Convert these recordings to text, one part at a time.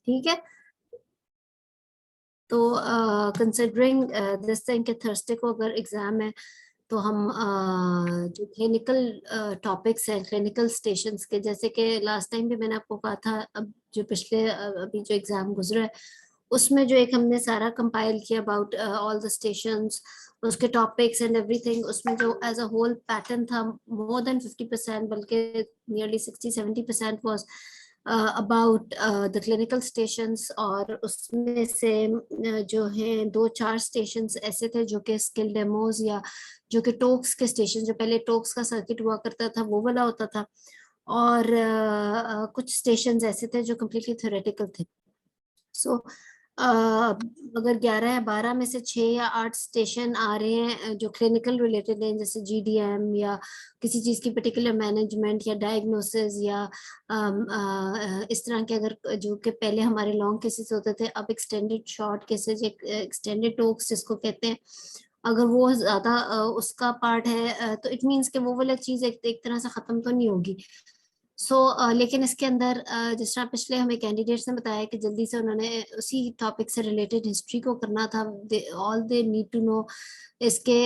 ठीक है। तो कंसिडरिंग दिस थिंग के थर्सडे को अगर एग्जाम है तो हम जो क्लिनिकल टॉपिक्स हैं क्लिनिकल स्टेशंस के, जैसे कि लास्ट टाइम भी मैंने आपको कहा था, अब जो पिछले अभी जो एग्जाम गुजरा है उसमें जो एक हमने सारा कंपाइल किया अबाउट ऑल द स्टेशंस, उसके टॉपिक्स एंड एवरीथिंग, उसमें जो एज अ होल पैटर्न था मोर देन 50%, बल्कि nearly 60-70% was about the clinical stations. और उसमें से जो हैं 2-4 स्टेशंस ऐसे थे जो कि स्किल डेमोज या जो कि टोक्स के स्टेशन, जो पहले टोक्स का सर्किट हुआ करता था वो वाला होता था, और कुछ स्टेशंस ऐसे थे जो कम्प्लीटली थ्योरेटिकल थे। सो अगर 11 या 12 में से 6 या 8 स्टेशन आ रहे हैं जो क्लिनिकल रिलेटेड हैं, जैसे जीडीएम या किसी चीज की पर्टिकुलर मैनेजमेंट या डायग्नोसिस या इस तरह के, अगर जो कि पहले हमारे लॉन्ग केसेस होते थे अब extended short cases, extended talks जिसको कहते हैं, अगर वो ज्यादा उसका पार्ट है तो इट मीन्स कि वो वाला चीज एक तरह से खत्म तो नहीं होगी। लेकिन इसके अंदर जिस तरह पिछले हमें कैंडिडेट्स ने बताया कि जल्दी से उन्होंने उसी टॉपिक से रिलेटेड हिस्ट्री को करना था, all they need to know इसके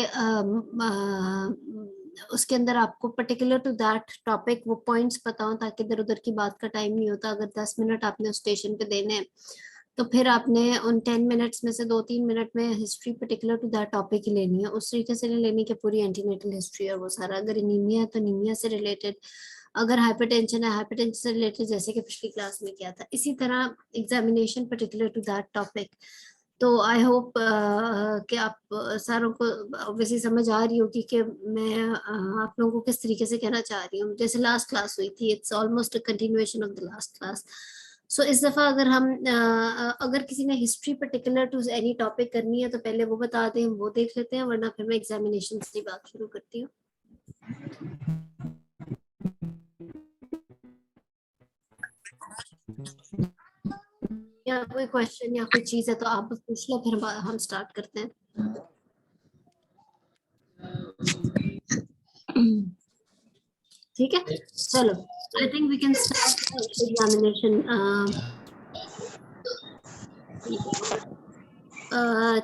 उसके अंदर आपको पर्टिकुलर टू दैट टॉपिक वो पॉइंट्स पता हो, ताकि इधर उधर की बात का टाइम नहीं होता। अगर 10 मिनट आपने उस स्टेशन पे देने हैं तो फिर आपने उन 10 मिनट्स में से 2-3 मिनट में history particular to that topic ही लेनी है, उस तरीके से नहीं लेनी कि पूरी एंटीनेटल हिस्ट्री और वो सारा। अगर एनीमिया है तो एनीमिया से रिलेटेड, अगर हाइपरटेंशन है हाइपरटेंशन से रिलेटेड, जैसे कि पिछली क्लास में किया था, इसी तरह examination particular to that topic. तो आई होप कि आप सारों को ऑब्वियसली समझ आ रही होगी कि मैं आप लोगों को किस तरीके से कहना चाह रही हूँ। जैसे लास्ट क्लास हुई थी, it's almost a continuation of the last class. So इस दफा अगर हम अगर किसी ने history particular to any topic करनी है तो पहले वो बता दें, हम वो देख लेते हैं, वरना फिर मैं एग्जामिनेशन से बात शुरू करती हूँ। या कोई क्वेश्चन या कोई चीज है तो आप पूछ लो, फिर हम स्टार्ट करते हैं। ठीक है, चलो I think we can start examination.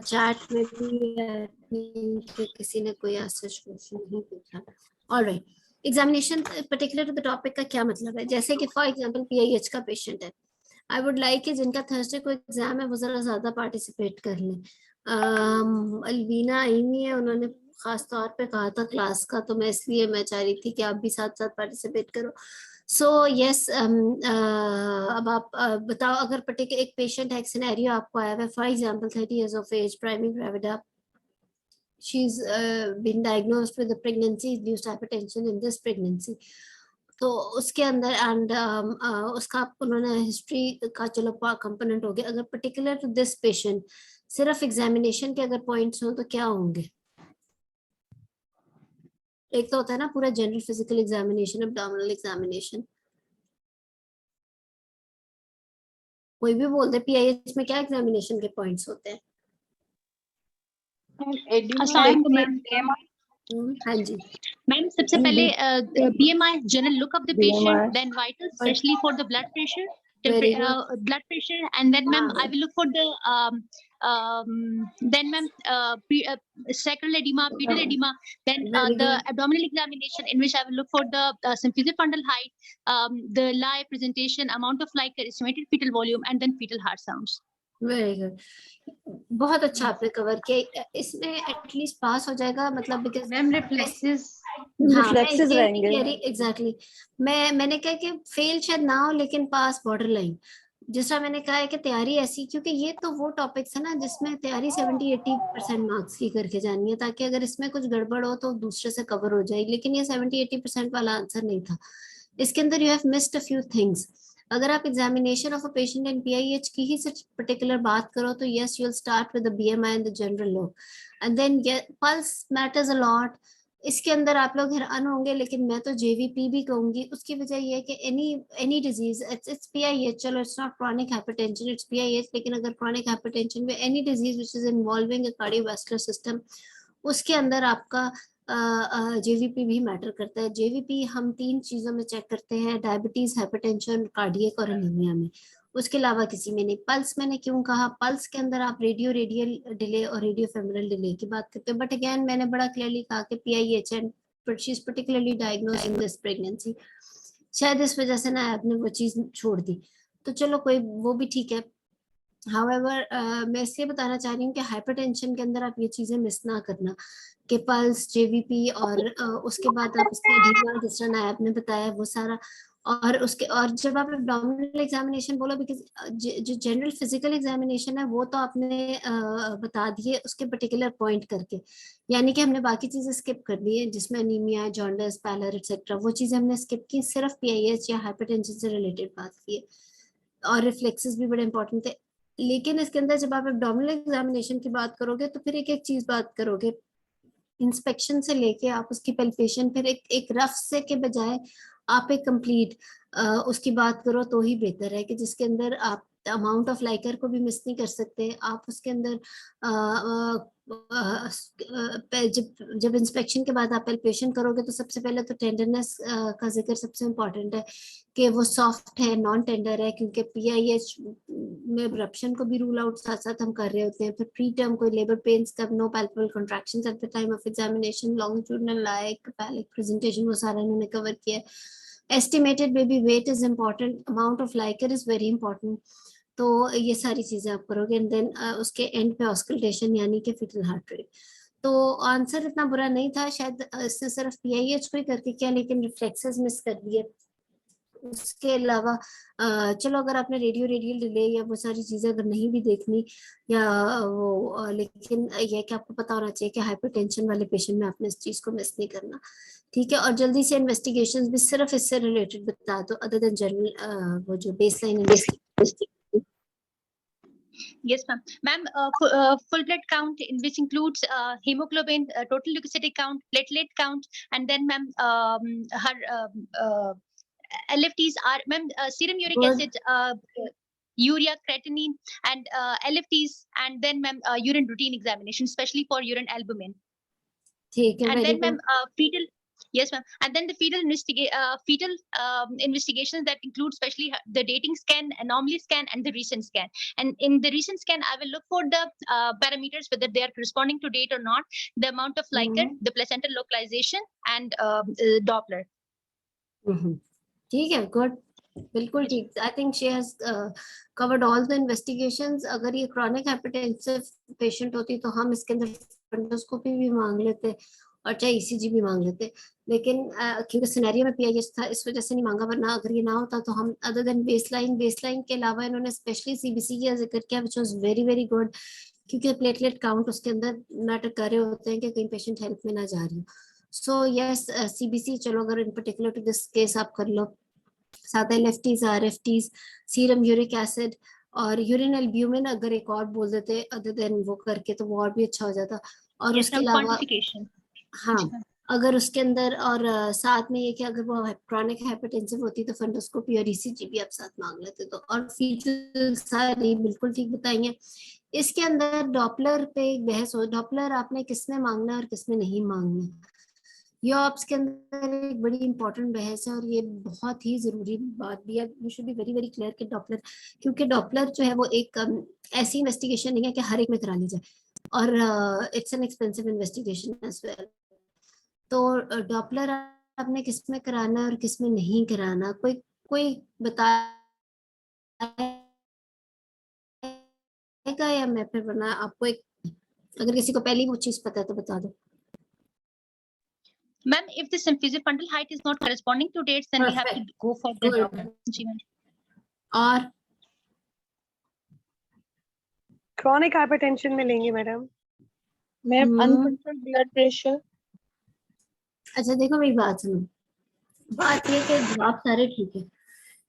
Chat में भी किसी ने कोई ऐसा क्वेश्चन नहीं पूछा। Alright, examination particular to the topic का क्या मतलब है? जैसे कि फॉर एग्जांपल पीआईएच का पेशेंट है, आई वुड लाइक कि जिनका थर्सडे को एग्जाम है वो जरा ज्यादा पार्टिसिपेट कर लें। अलवीना आई हुई है, उन्होंने खास तौर पे कहा था क्लास का, तो मैं इसलिए मैं चाह रही थी कि आप भी साथ साथ पार्टिसिपेट करो। सो यस, अब आप बताओ, अगर पर्टिकुलर एक पेशेंट है, एक सिनेरियो आपको आया है, for example 30 years of age, primary gravida, she's been diagnosed with a pregnancy induced hypertension in this pregnancy। तो उसके अंदर एंड उसका उन्होंने हिस्ट्री का चलो कंपोनेंट हो गया। अगर पर्टिकुलर टू दिस पेशेंट सिर्फ एग्जामिनेशन के अगर पॉइंट्स हो तो क्या होंगे? एक तो होता है ना पूरा general physical examination, abdominal examination, कोई भी बोल दे पीआईएच में क्या एग्जामिनेशन के पॉइंट्स होते हैं? हाँ जी मैम, सबसे पहले BMI, general look of the patient, then vital specially for the blood pressure, blood pressure, and then ma'am I will look for the then ma'am sacral edema, pedal edema, then the abdominal examination in which I will look for the symphysis fundal height, the lie presentation, amount of like estimated fetal volume, and then fetal heart sounds. Very good, बहुत अच्छा आपने cover किया। इसमें at least पास हो जाएगा, मतलब because ma'am reflexes रहेंगे exactly. मैंने कहा कि फेल शायद ना हो लेकिन पास बॉर्डर लाइन। जिस तरह मैंने कहा है कि तैयारी ऐसी, क्योंकि ये तो वो टॉपिक्स है ना जिसमें तैयारी 70-80% मार्क्स की करके जानी है, ताकि अगर इसमें कुछ गड़बड़ हो तो दूसरे से कवर हो जाए। लेकिन ये 70-80% वाला आंसर नहीं था, इसके अंदर you have missed a few things. अगर आप examination of a patient in PIH की ही सिर्फ पर्टिकुलर बात करो तो yes you will start with the BMI and the general look, and then pulse matters a lot. इसके अंदर आप लोग हैरान होंगे, लेकिन मैं तो जेवीपी भी कहूंगी। उसकी वजह यह है कि एनी डिजीज, इट्स पीआईएच, चलो it's not chronic hypertension, it's PIH, लेकिन अगर क्रॉनिक हाइपरटेंशन में any disease which is involving a cardiovascular system, उसके अंदर आपका जेवीपी भी मैटर करता है। जेवीपी हम 3 चीजों में चेक करते हैं, डायबिटीज, हाइपरटेंशन, कार्डियक और एनीमिया में। उसके अलावा किसी में नहीं। पल्स मैंने क्यों कहा, पल्स के अंदर आप रेडियो रेडियल डिले और रेडियो फेमरल डिले की बात करते हो, बट अगेन मैंने बड़ा क्लियरली कहा कि PIH and she is particularly diagnosed in this pregnancy, शायद इस वजह से ना आपने वो चीज छोड़ दी, तो चलो कोई वो भी ठीक है। हाउएवर मैं इसलिए बताना चाह रही हूँ कि हाइपरटेंशन के अंदर आप ये चीजें मिस ना करना कि पल्स, JVP और उसके बाद आप इसका एडिमा जिस तरह नायब ने बताया वो सारा, और उसके और जब आप एब्डोमिनल एग्जामिनेशन बोलो, बिकॉज जो जनरल फिजिकल एग्जामिनेशन है वो तो आपने बता दिए उसके पर्टिकुलर पॉइंट करके, यानी कि हमने बाकी चीजें स्किप कर दी है जिसमें अनीमिया, जॉन्डिस, पैलर एक्सेट्रा, वो चीजें हमने स्किप की, सिर्फ PIH या हाइपरटेंशन से रिलेटेड बात की है, और रिफ्लेक्सेस भी बड़े इंपॉर्टेंट थे। लेकिन इसके अंदर जब आप एब्डोमिनल एग्जामिनेशन की बात करोगे तो फिर एक एक चीज बात करोगे, इंस्पेक्शन से लेके आप उसकी पैल्पेशन, फिर एक रफ से के बजाय आप एक कंप्लीट उसकी बात करो तो ही बेहतर है, कि जिसके अंदर आप अमाउंट ऑफ लाइकर को भी मिस नहीं कर सकते आप, उसके अंदर जब जब इंस्पेक्शन के बाद आप पैल्पेशन करोगे तो सबसे पहले तो टेंडरनेस का जिक्र सबसे इम्पोर्टेंट है, कि वो सॉफ्ट है, नॉन टेंडर है, क्योंकि PIH में रप्शन को भी रूल आउट साथ साथ हम कर रहे होते हैं। फिर प्री टर्म कोई लेबर पेन्स का, no palpable contractions at the time of examination, longitudinal like pelvic presentation, वो सारा इन्होंने कवर किया है। Estimated baby weight is important, amount of liquor is very important, तो ये सारी चीजें आप करोगे, एंड देन उसके एंड पे ऑस्कल्टेशन यानी कि फीटल हार्ट रेट। तो आंसर इतना बुरा नहीं था, शायद इसने सिर्फ PIH को ही करके किया, लेकिन रिफ्लेक्सेस मिस कर दिए। उसके अलावा चलो अगर आपने रेडियो रेडियल डिले या वो सारी चीजें अगर नहीं भी देखनी या वो लेकिन यह कि आपको पता होना चाहिए कि हाइपरटेंशन वाले पेशेंट में आपने इस चीज को मिस नहीं करना, ठीक है। और जल्दी से इन्वेस्टिगेशंस भी सिर्फ इससे रिलेटेड बता दो, अदर देन जनरल वो जो baseline investigation. Yes, ma'am. Ma'am, full blood count, in which includes hemoglobin, total leukocytic count, platelet count, and then, ma'am, her LFTs are, ma'am, serum uric Good. acid, urea, creatinine, and LFTs, and then, ma'am, urine routine examination, especially for urine albumin. ठीक है, And very then, ma'am, good. fetal. Yes, ma'am. And then the fetal investigations that include especially the dating scan, anomaly scan, and the recent scan. And in the recent scan, I will look for the parameters, whether they are corresponding to date or not, the amount of liker, the placental localization, and Doppler. ठीक है, good, बिल्कुल ठीक। I think she has covered all the investigations. अगर ये chronic hypertensive patient होती तो हम इसके अंदर फंडोस्कोपी भी मांग लेते और चाहे ECG भी मांग लेते, लेकिन क्योंकि सिनेरियो में PIH था इस वजह से नहीं मांगा, वरना अगर ये ना होता तो हम अदर देन बेसलाइन के अलावा इन्होंने स्पेशली CBC का जिक्र किया, which was very very good, क्योंकि प्लेटलेट काउंट उसके अंदर मैटर कर रहे होते हैं कि कहीं पेशेंट हेल्प में ना जा रही हो। सो यस, CBC चलो अगर in particular to this case आप कर लो, साथ LFTs, RFTs, serum uric acid और यूरिन एल्ब्यूमिन अगर एक और बोल देते अदर देन वो करके तो वो और भी अच्छा हो जाता। और Yes, उसके ma'am, अलावा quantification. हाँ, अगर उसके अंदर और साथ में ये कि अगर वो क्रॉनिक हाइपरटेंसिव होती तो फंडोस्कोपी और ECG भी आप साथ मांग लेते, तो और फीचर सारी बिल्कुल ठीक बताइए। इसके अंदर डॉपलर पे एक बहस हो, डॉपलर आपने किसने मांगना और किसने नहीं मांगना, ये ऑप्स के अंदर एक बड़ी इंपॉर्टेंट बहस है, और ये बहुत ही जरूरी बात भी है, you should be very very clear कि डॉपलर, क्योंकि डॉपलर जो है वो एक ऐसी इन्वेस्टिगेशन नहीं है कि हर एक में करा ली जाए, और it's an expensive investigation as well. तो डॉपलर आपने किस में कराना है और किस में नहीं कराना, कोई कोई बताएगा या मैं फिर वरना आपको एक, अगर किसी को पहले वो चीज पता है तो बता दो। Ma'am, if the symphysis fundal height is not corresponding to dates, then we have to go for the Doppler. Ji ma'am. और क्रॉनिक हाइपरटेंशन में लेंगे madam. Ma'am uncontrolled blood pressure. अच्छा देखो मेरी बात सुनो, बात ये कि जवाब सारे ठीक है,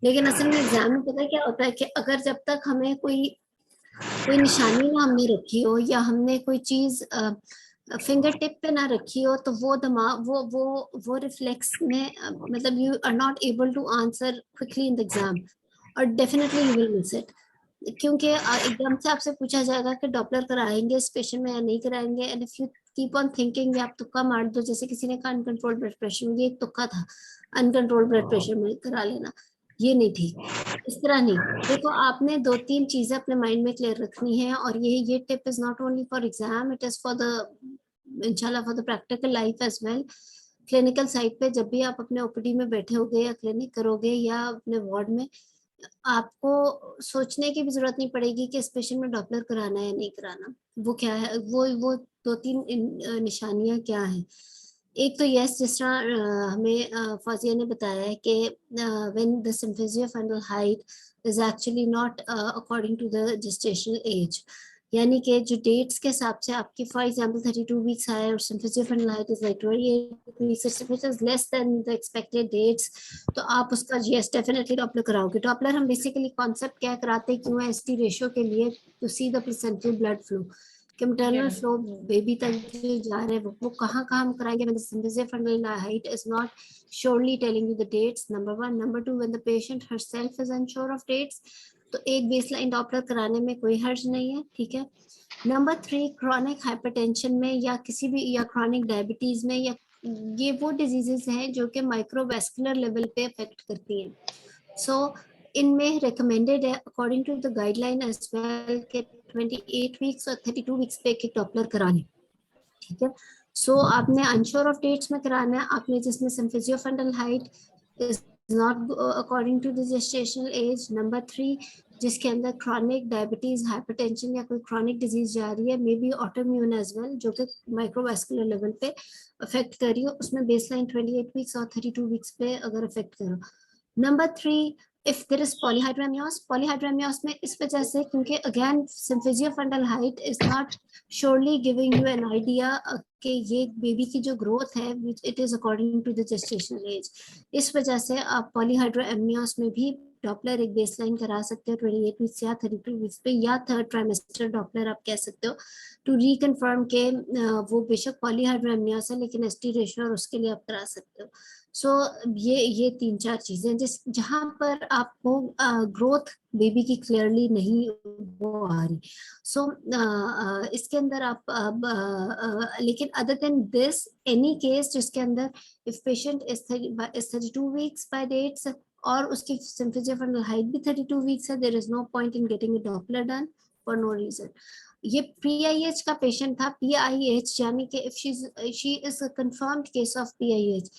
लेकिन असल में एग्जाम में पता है क्या होता है कि अगर जब तक हमें कोई निशानी ना हमने रखी हो या हमने कोई चीज फिंगर टिप पे ना रखी हो तो वो दिमाग वो रिफ्लेक्स में मतलब you are not able to answer quickly in the exam, और definitely you will miss it, क्योंकि एकदम से आपसे पूछा जाएगा कि डॉपलर कराएंगे इस पेशेंट में या नहीं कराएंगे, and if you keep on thinking आप तुक्का मार दो, जैसे किसी ने कहा अनकंट्रोल्ड ब्लड प्रेशर में, ये एक तुक्का था, अनकंट्रोल्ड ब्लड प्रेशर में करा लेना, ये नहीं ठीक, इस तरह नहीं। देखो आपने 2-3 चीजें अपने माइंड में क्लियर रखनी है, और ये tip is not only for exam, it is for the इंशाल्लाह for the practical life as well. Clinical side पे जब भी आप अपने ओपीडी में बैठे होगे या क्लिनिक करोगे या अपने वार्ड में, आपको सोचने की भी जरूरत नहीं पड़ेगी कि इस पेशेंट में डॉपलर कराना है या नहीं कराना। वो क्या है, वो 2-3 निशानियां क्या है। एक तो यस, जिस तरह हमें फाजिया ने बताया है कि when the symphysis fundal height is actually not according to the gestational age, यानी कि जो डेट्स के हिसाब से आपकी फॉर एग्जांपल 32 वीक्स है और symphysis fundal height is like 28 weeks, which is less than the expected dates, तो आप उसका यस डेफिनेटली डॉपलर कराओगे। डॉपलर हम बेसिकली कॉन्सेप्ट क्या कराते क्यों है, एसटी रेशियो के लिए, to see the placental blood flow कि मैटरनल फ्लो बेबी तक जो जा रहा है वो कहाँ कहाँ हम कराएंगे। when the symphysis fundal height is not surely telling you the dates, number 1. number 2, when the patient herself is unsure of dates, तो एक बेसलाइन डॉपलर कराने में कोई हर्ज नहीं है, ठीक है। नंबर 3, क्रॉनिक हाइपरटेंशन में या किसी भी, या क्रॉनिक डायबिटीज में, या ये वो डिजीजेस हैं जो कि माइक्रोवेस्कुलर लेवल पे अफेक्ट करती हैं। सो इनमें रिकमेंडेड है according to the guideline as well के 28 वीक्स और 32 वीक्स पे एक डॉपलर कराने, ठीक है। सो आपने अनश्योर ऑफ डेट्स में कराना है, आपने जिसमें symphysis fundal height is not according to the gestational age. Number 3, जिसके अंदर क्रॉनिक डायबिटीज, हाइपरटेंशन या कोई क्रॉनिक डिजीज जा रही है, may be autoimmune as well, जो कि माइक्रोवेस्कुलर लेवल पे अफेक्ट कर रही हो, उसमें बेसलाइन 28 वीक्स और 32 वीक्स पे अगर अफेक्ट करो। Number 3, if there is polyhydramnios में इस वजह से क्योंकि again symphysia fundal height is not surely giving you an idea कि ये बेबी की जो ग्रोथ है which it is according to the gestational age, इस वजह से आप polyhydramnios में भी डॉपलर एक बेसलाइन करा सकते हो 28 वीक्स या 32 वीक्स पे, या थर्ड ट्राइमेस्टर डॉपलर आप कह सकते हो टू रिकन्फर्म के वो बेशक पॉलीहाइड्रोएमनियास है लेकिन एसटी रेशियो और उसके लिए आप करा सकते हो। सो ये 3-4 चीजें जिस जहां पर आपको ग्रोथ बेबी की क्लियरली नहीं वो आ रही। सो इसके अंदर आप लेकिन other than this any case जिसके अंदर if patient is 32 weeks by dates और उसकी सिम्फिजिया फंडल हाइट भी 32 वीक्स है, there is no point in getting a Doppler done for no reason. ये PIH का पेशेंट था, PIH यानी कि if she is a confirmed case of PIH,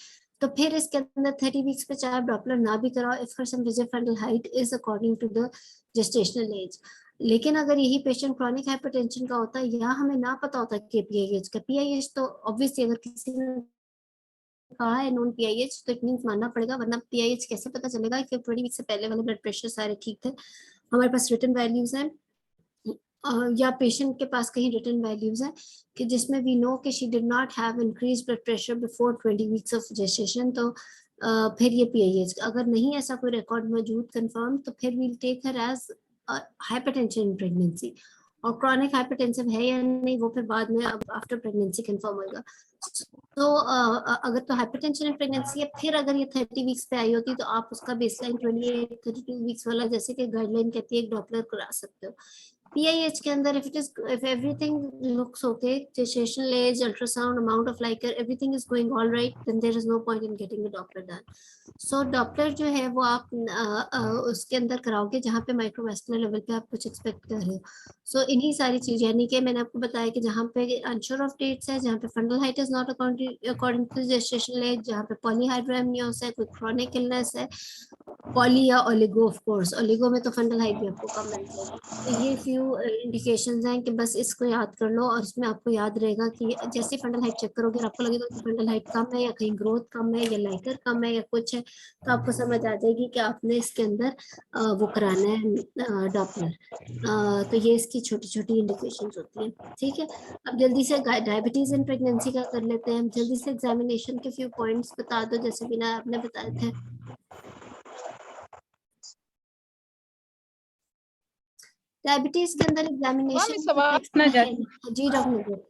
तो फिर इसके अंदर 30 वीक्स पे चाहे डॉपलर ना भी कराओ if her symphysis fundal height is according to the gestational age. लेकिन अगर यही पेशेंट क्रॉनिक हाइपरटेंशन का होता है या हमें ना पता होता कि PIH का, PIH तो ऑब्वियसली अगर किसी ने कहा है नॉन PIH तो इट मींस मानना पड़ेगा, वरना PIH कैसे पता चलेगा कि 20 वीक से पहले वाले ब्लड प्रेशर सारे ठीक थे, हमारे पास रिटन वैल्यूज हैं या पेशेंट के पास कहीं रिटन वैल्यूज हैं कि जिसमें वी नो कि she did not have increase blood pressure before 20 weeks of gestation, तो फिर ये PIH। अगर नहीं ऐसा कोई रिकॉर्ड मौजूद कंफर्म तो फिर we'll take her as hypertension in pregnancy, और क्रॉनिक हाइपरटेंसिव है या नहीं वो फिर बाद में आफ्टर प्रेगनेंसी कंफर्म होगा। तो अगर तो हाइपरटेंशन इन प्रेगनेंसी है, फिर अगर ये 30 वीक्स पे आई होती तो आप उसका बेसलाइन 28-32 वीक्स वाला जैसे कि गाइडलाइन कहती है एक डॉपलर करा सकते हो। PIH के अंदर if everything looks okay, gestational age, ultrasound, amount of liquor, everything is going all right, then there is no point in getting a Doppler done. So Doppler जो है वो आप उसके अंदर कराओगे जहाँ पे माइक्रोवेस्कुलर लेवल पे आप कुछ एक्सपेक्ट कर रहे हो। सो इन्हीं सारी चीजें यानी कि मैंने आपको बताया कि जहाँ पे अनश्योर ऑफ डेट्स है, जहाँ पे fundal height is not according to gestational age, जहाँ पे पॉलीहाइड्रोएमनियोस है, कोई क्रॉनिक इलनेस है, पॉली या ओलिगो, ऑफ कोर्स ओलिगो में तो फंडल हाइट भी आपको कम मिल जाएगी। तो ये फ्यू इंडिकेशंस हैं कि बस इसको याद कर लो, और इसमें आपको याद रहेगा कि जैसे फंडल हाइट चेक करोगे और आपको लगेगा कि फंडल हाइट कम है या कहीं ग्रोथ कम है या लाइटर कम है या कुछ है, तो आपको समझ आ जाएगी कि आपने इसके अंदर वो कराना है डॉपलर। तो ये इसकी छोटी छोटी इंडिकेशंस होती हैं, ठीक है। अब जल्दी से डायबिटीज इन प्रेगनेंसी का कर लेते हैं हम, जल्दी से एग्जामिनेशन के फ्यू पॉइंट्स बता दो जैसे बिना आपने बताए थे। डायबिटीज के अंदर एग्जामिनेशन जी डॉक्टर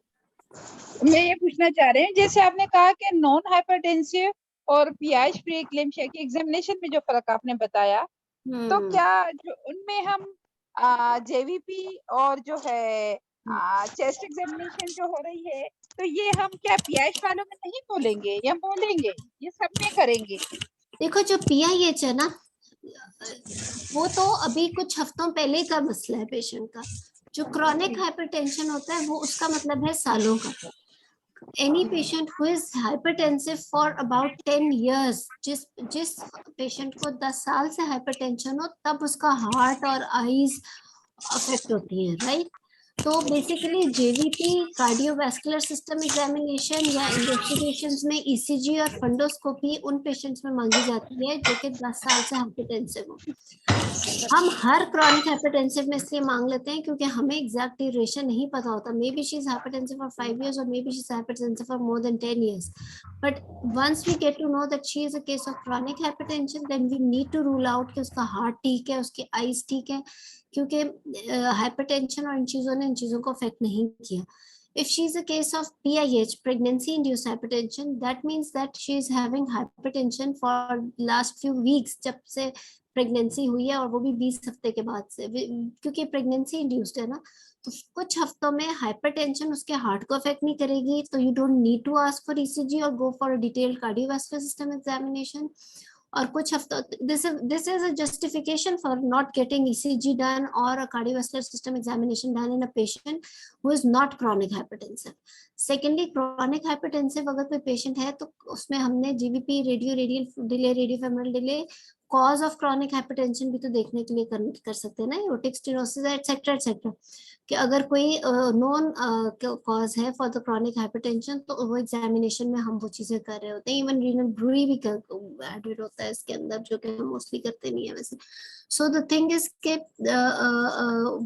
मैं ये पूछना चाह रहे हैं, जैसे आपने कहा कि नॉन हाइपरटेंसिव और PIH प्री एक्लेम्शिया की एग्जामिनेशन में जो फर्क आपने बताया, तो क्या जो उनमें हम JVP और जो है चेस्ट एग्जामिनेशन जो हो रही है, तो ये हम क्या PIH वालों में नहीं बोलेंगे या बोलेंगे, ये सब में करेंगे? देखो जो PIH है ना, वो तो अभी कुछ हफ्तों पहले का मसला है पेशेंट का। जो क्रॉनिक हाइपरटेंशन होता है वो उसका मतलब है सालों का। Any patient who is hypertensive for about 10 years, जिस पेशेंट को 10 साल से हाइपरटेंशन हो तब उसका हार्ट और आईज अफेक्ट होती है, राइट? तो basically JVP cardiovascular system examination या इन्वेस्टिगेशंस में ईसीजी और फंडोस्कोपी उन पेशेंट्स में मांगी जाती है जो कि 10 साल से हाइपरटेंसिव हो। हम हर क्रॉनिक हाइपरटेंसिव में इसलिए मांग लेते हैं क्योंकि हमें एग्जैक्ट ड्यूरेशन नहीं पता होता। May be she is hypertensive for 5 years or maybe she's hypertensive for more than 10 years, but once we get to know that she is a case of chronic hypertension, then we need to rule out कि उसका heart ठीक है, उसकी eyes ठीक है, क्योंकि hypertension और इन चीजों को अफेक्ट नहीं किया। If she is a case of PIH, pregnancy induced hypertension, that means that she is having hypertension for last few weeks, जब से प्रेगनेंसी हुई है, और वो भी 20 हफ्ते के बाद से, क्योंकि प्रेगनेंसी इंड्यूस्ड है ना, तो कुछ हफ्तों में हाइपरटेंशन उसके हार्ट को अफेक्ट नहीं करेगी, तो you don't need to ask for ECG और go for a detailed cardiovascular system examination. और कुछ हफ्तों, this is a justification for not getting ECG done or a cardiovascular system examination done in a patient who is not chronic hypertensive. Secondly, chronic hypertensive अगर कोई patient है तो उसमें हमने GVP, radial delay, radiofemoral delay, cause of chronic hypertension भी तो देखने के लिए कर सकते हैं ना, एओर्टिक स्टेनोसिस एटसेट्रा एटसेट्रा, कि अगर कोई नॉन कॉज है फॉर द क्रॉनिक हाइपरटेंशन तो वो एग्जामिनेशन में हम वो चीजें कर रहे होते हैं। इवन रीनल ब्रूई भी एडेड होता है इसके अंदर, जो कि हम मोस्टली करते नहीं है वैसे। सो द थिंग इज के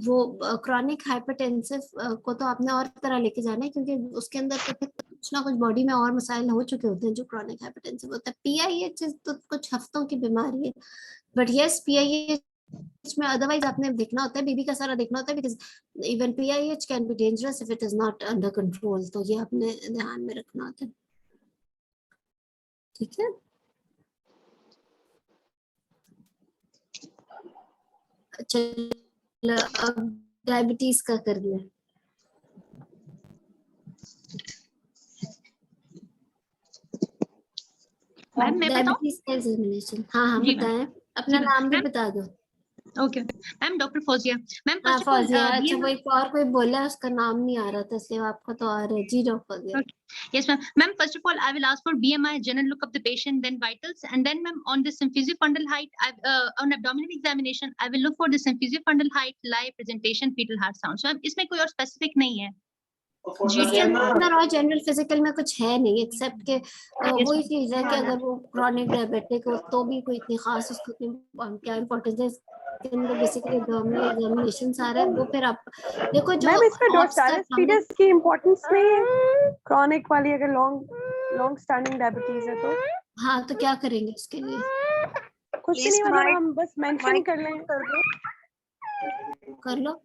वो क्रॉनिक हाइपरटेंसिव को तो आपने और तरह लेके जाना है, क्योंकि उसके अंदर तो कुछ ना कुछ बॉडी में और मसाइल हो चुके होते हैं जो क्रॉनिक हाइपरटेंसिव होता है। पीआईएच तो कुछ हफ्तों की बीमारी है, बट यस पीआईएच में अदरवाइज आपने देखना होता है, बीबी का सारा देखना होता है, because even PIH can be dangerous if it is not under control, तो ये आपने ध्यान में रखना होता है। ठीक है, चलो अब डायबिटीज का कर दिया। मैम मैं बताऊं? डायबिटीज का एग्जामिनेशन, हाँ जी बताएं, अपना नाम भी बता दो। Okay ma'am, doctor Fauzia. Ma'am हाँ फर्स्ट ऑफ ऑल फौजिया, अच्छा वो एक और कोई बोला उसका नाम नहीं आ रहा था इसलिए आपका तो आ रहा है। जी doctor Fauzia. Yes, ma'am. Ma'am, first of all, I will ask for BMI, general look of the patient, then vitals, and then, ma'am, on the symphysiofundal height, on abdominal examination, I will look for the symphysiofundal height, lie, presentation, fetal heart sound. So, ma'am, इसमें कोई और specific नहीं है। इसके अंदर और general physical में कुछ है नहीं, एक्सेप्ट के वही चीज है कि अगर वो क्रॉनिक डायबिटिक हो तो भी कोई इतनी खास उसको क्या इम्पोर्टेंस है। बेसिकली एब्डोमिनल एग्जामिनेशन सारे वो फिर आप देखो जो मैम इसमें डॉर्सालिस फीटस की इंपॉर्टेंस नहीं है क्रॉनिक वाली, अगर लॉन्ग स्टैंडिंग डायबिटीज है तो। हाँ तो क्या करेंगे उसके लिए? कुछ नहीं, मतलब हम बस मेंशन कर लें। कर लो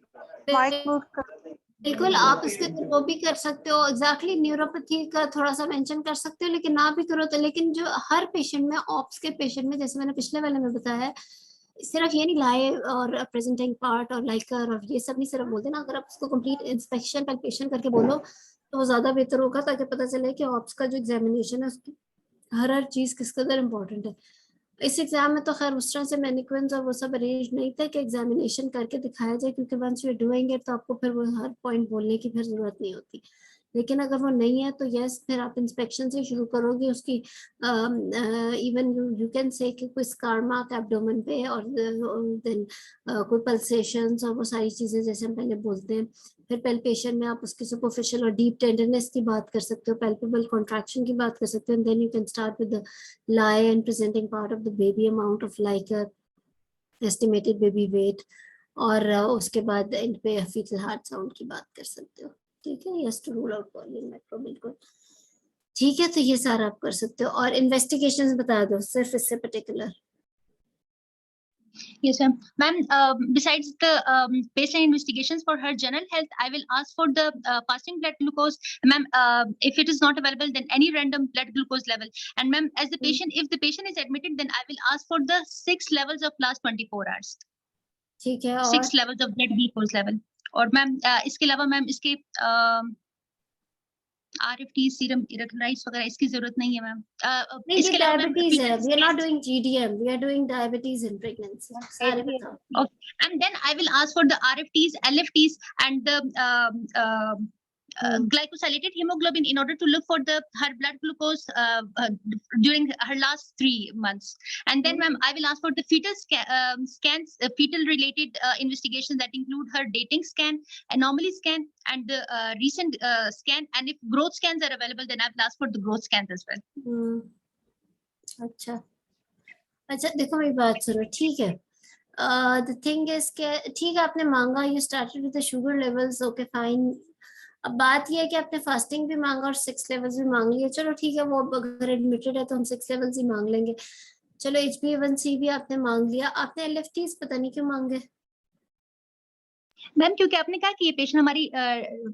बिल्कुल, आप इसके वो भी कर सकते हो, एग्जैक्टली न्यूरोपैथी का थोड़ा सा मेंशन कर सकते हो, लेकिन ना भी करो तो। लेकिन जो हर पेशेंट में, ऑप्स के पेशेंट में, जैसे मैंने पिछले वाले में बताया है, सिर्फ ये नहीं लाए और प्रेजेंटिंग पार्ट और लाइकर और ये सब नहीं सिर्फ बोल देना, अगर आप उसको कंप्लीट इंस्पेक्शन पैल्पेशन करके बोलो तो वो ज्यादा बेहतर होगा, ताकि पता चले कि ऑप्स का जो एग्जामिनेशन है उसकी हर चीज किस कदर इम्पोर्टेंट है। इस एग्जाम में तो खैर उस तरह से मैनिक्विन्स और वो सब अरेंज नहीं था कि एग्जामिनेशन करके दिखाया जाए, क्योंकि वंस यू डूइंग इट तो आपको फिर वो हर पॉइंट बोलने की फिर जरूरत नहीं होती। लेकिन अगर वो नहीं है तो यस, फिर आप इंस्पेक्शन से शुरू करोगे उसकी। इवन यू कैन से कि कोई स्कार मार्क एब्डोमेन पे, और देन कोई पल्सेशंस और वो सारी चीजें जैसे हम पहले बोलते हैं। फिर पैल्पेशन में आप उसकी सुपरफिशियल और डीप टेंडरनेस की बात कर सकते हो, पैल्पेबल कॉन्ट्रैक्शन की बात कर सकते हो, then you can start with the lie and presenting part of the baby, amount of like estimated baby weight, और उसके बाद इन पे fetal heart sound की बात कर सकते हो। ठीक है, yes to rule out Pauline metro, बिल्कुल ठीक है। तो ये सारा आप कर सकते हो, और इन्वेस्टिगेशंस बता दो सिर्फ इससे particular. Yes, ma'am. Ma'am, besides the baseline investigations for her general health, I will ask for the fasting blood glucose. Ma'am, if it is not available, then any random blood glucose level. And ma'am, as the patient, if the patient is admitted, then I will ask for the 6 levels of last 24 hours. ठीक है, 6 levels of blood glucose level. और ma'am इसके अलावा ma'am इसके RFT, serum electrolytes वगैरह इसकी जरूरत नहीं है मैम। नहीं, ये इसके अलावा मैम डायबिटीज है, we are not scans- doing GDM, we are doing diabetes in pregnancy. सारे बताओ। Okay. And then I will ask for the RFTs, LFTs, and the glycosylated hemoglobin in order to look for her blood glucose during her last 3 months. And then, ma'am, I will ask for the fetal scans, fetal related investigations that include her dating scan, anomaly scan, and the recent scan. And if growth scans are available, then I will ask for the growth scans as well. अच्छा अच्छा, देखो मेरी बात सुनो, ठीक है। The thing is के ठीक है, आपने मांगा, you started with the sugar levels, okay fine. अब बात ये है कि आपने फास्टिंग भी मांगा और 6 लेवल्स भी मांग लिए, चलो ठीक है, वो अगर एडमिटेड है तो हम 6 लेवल्स ही मांग लेंगे। चलो HbA1c भी आपने मांग लिया, आपने LFTs पता नहीं क्यों मांगे। मैम क्योंकि आपने कहा कि ये पेशेंट हमारी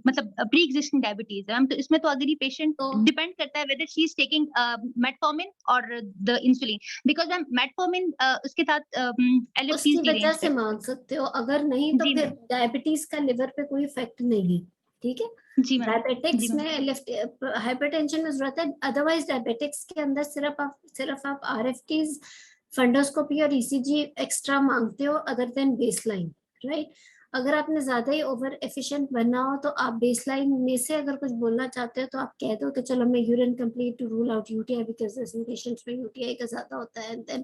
मतलब प्री एग्जिस्टिंग डायबिटीज है मैम, तो इसमें तो अगर ये पेशेंट डिपेंड करता है whether she is taking metformin और the insulin, because ma'am metformin उसके साथ LFTs उसकी की वजह रेंज से मांग सकते हो, अगर नहीं तो जी फिर मैम। डायबिटीज का लिवर पे कोई इफेक्ट नहीं है, ठीक है। जी मैम। डायबिटिक्स जी मैम। में LFT हाइपरटेंशन में जरूरत है, अदरवाइज डायबिटिक्स के अंदर सिर्फ आप RFTs, फंडोस्कोपी और ECG एक्स्ट्रा मांगते हो अदर देन बेसलाइन, राइट। अगर आपने ज्यादा ही ओवर एफिशिएंट बनना हो तो आप बेसलाइन में से अगर कुछ बोलना चाहते हो तो आप कह दो कि चलो मैं urine complete to rule out UTI, because patients में UTI का ज्यादा होता है, एंड देन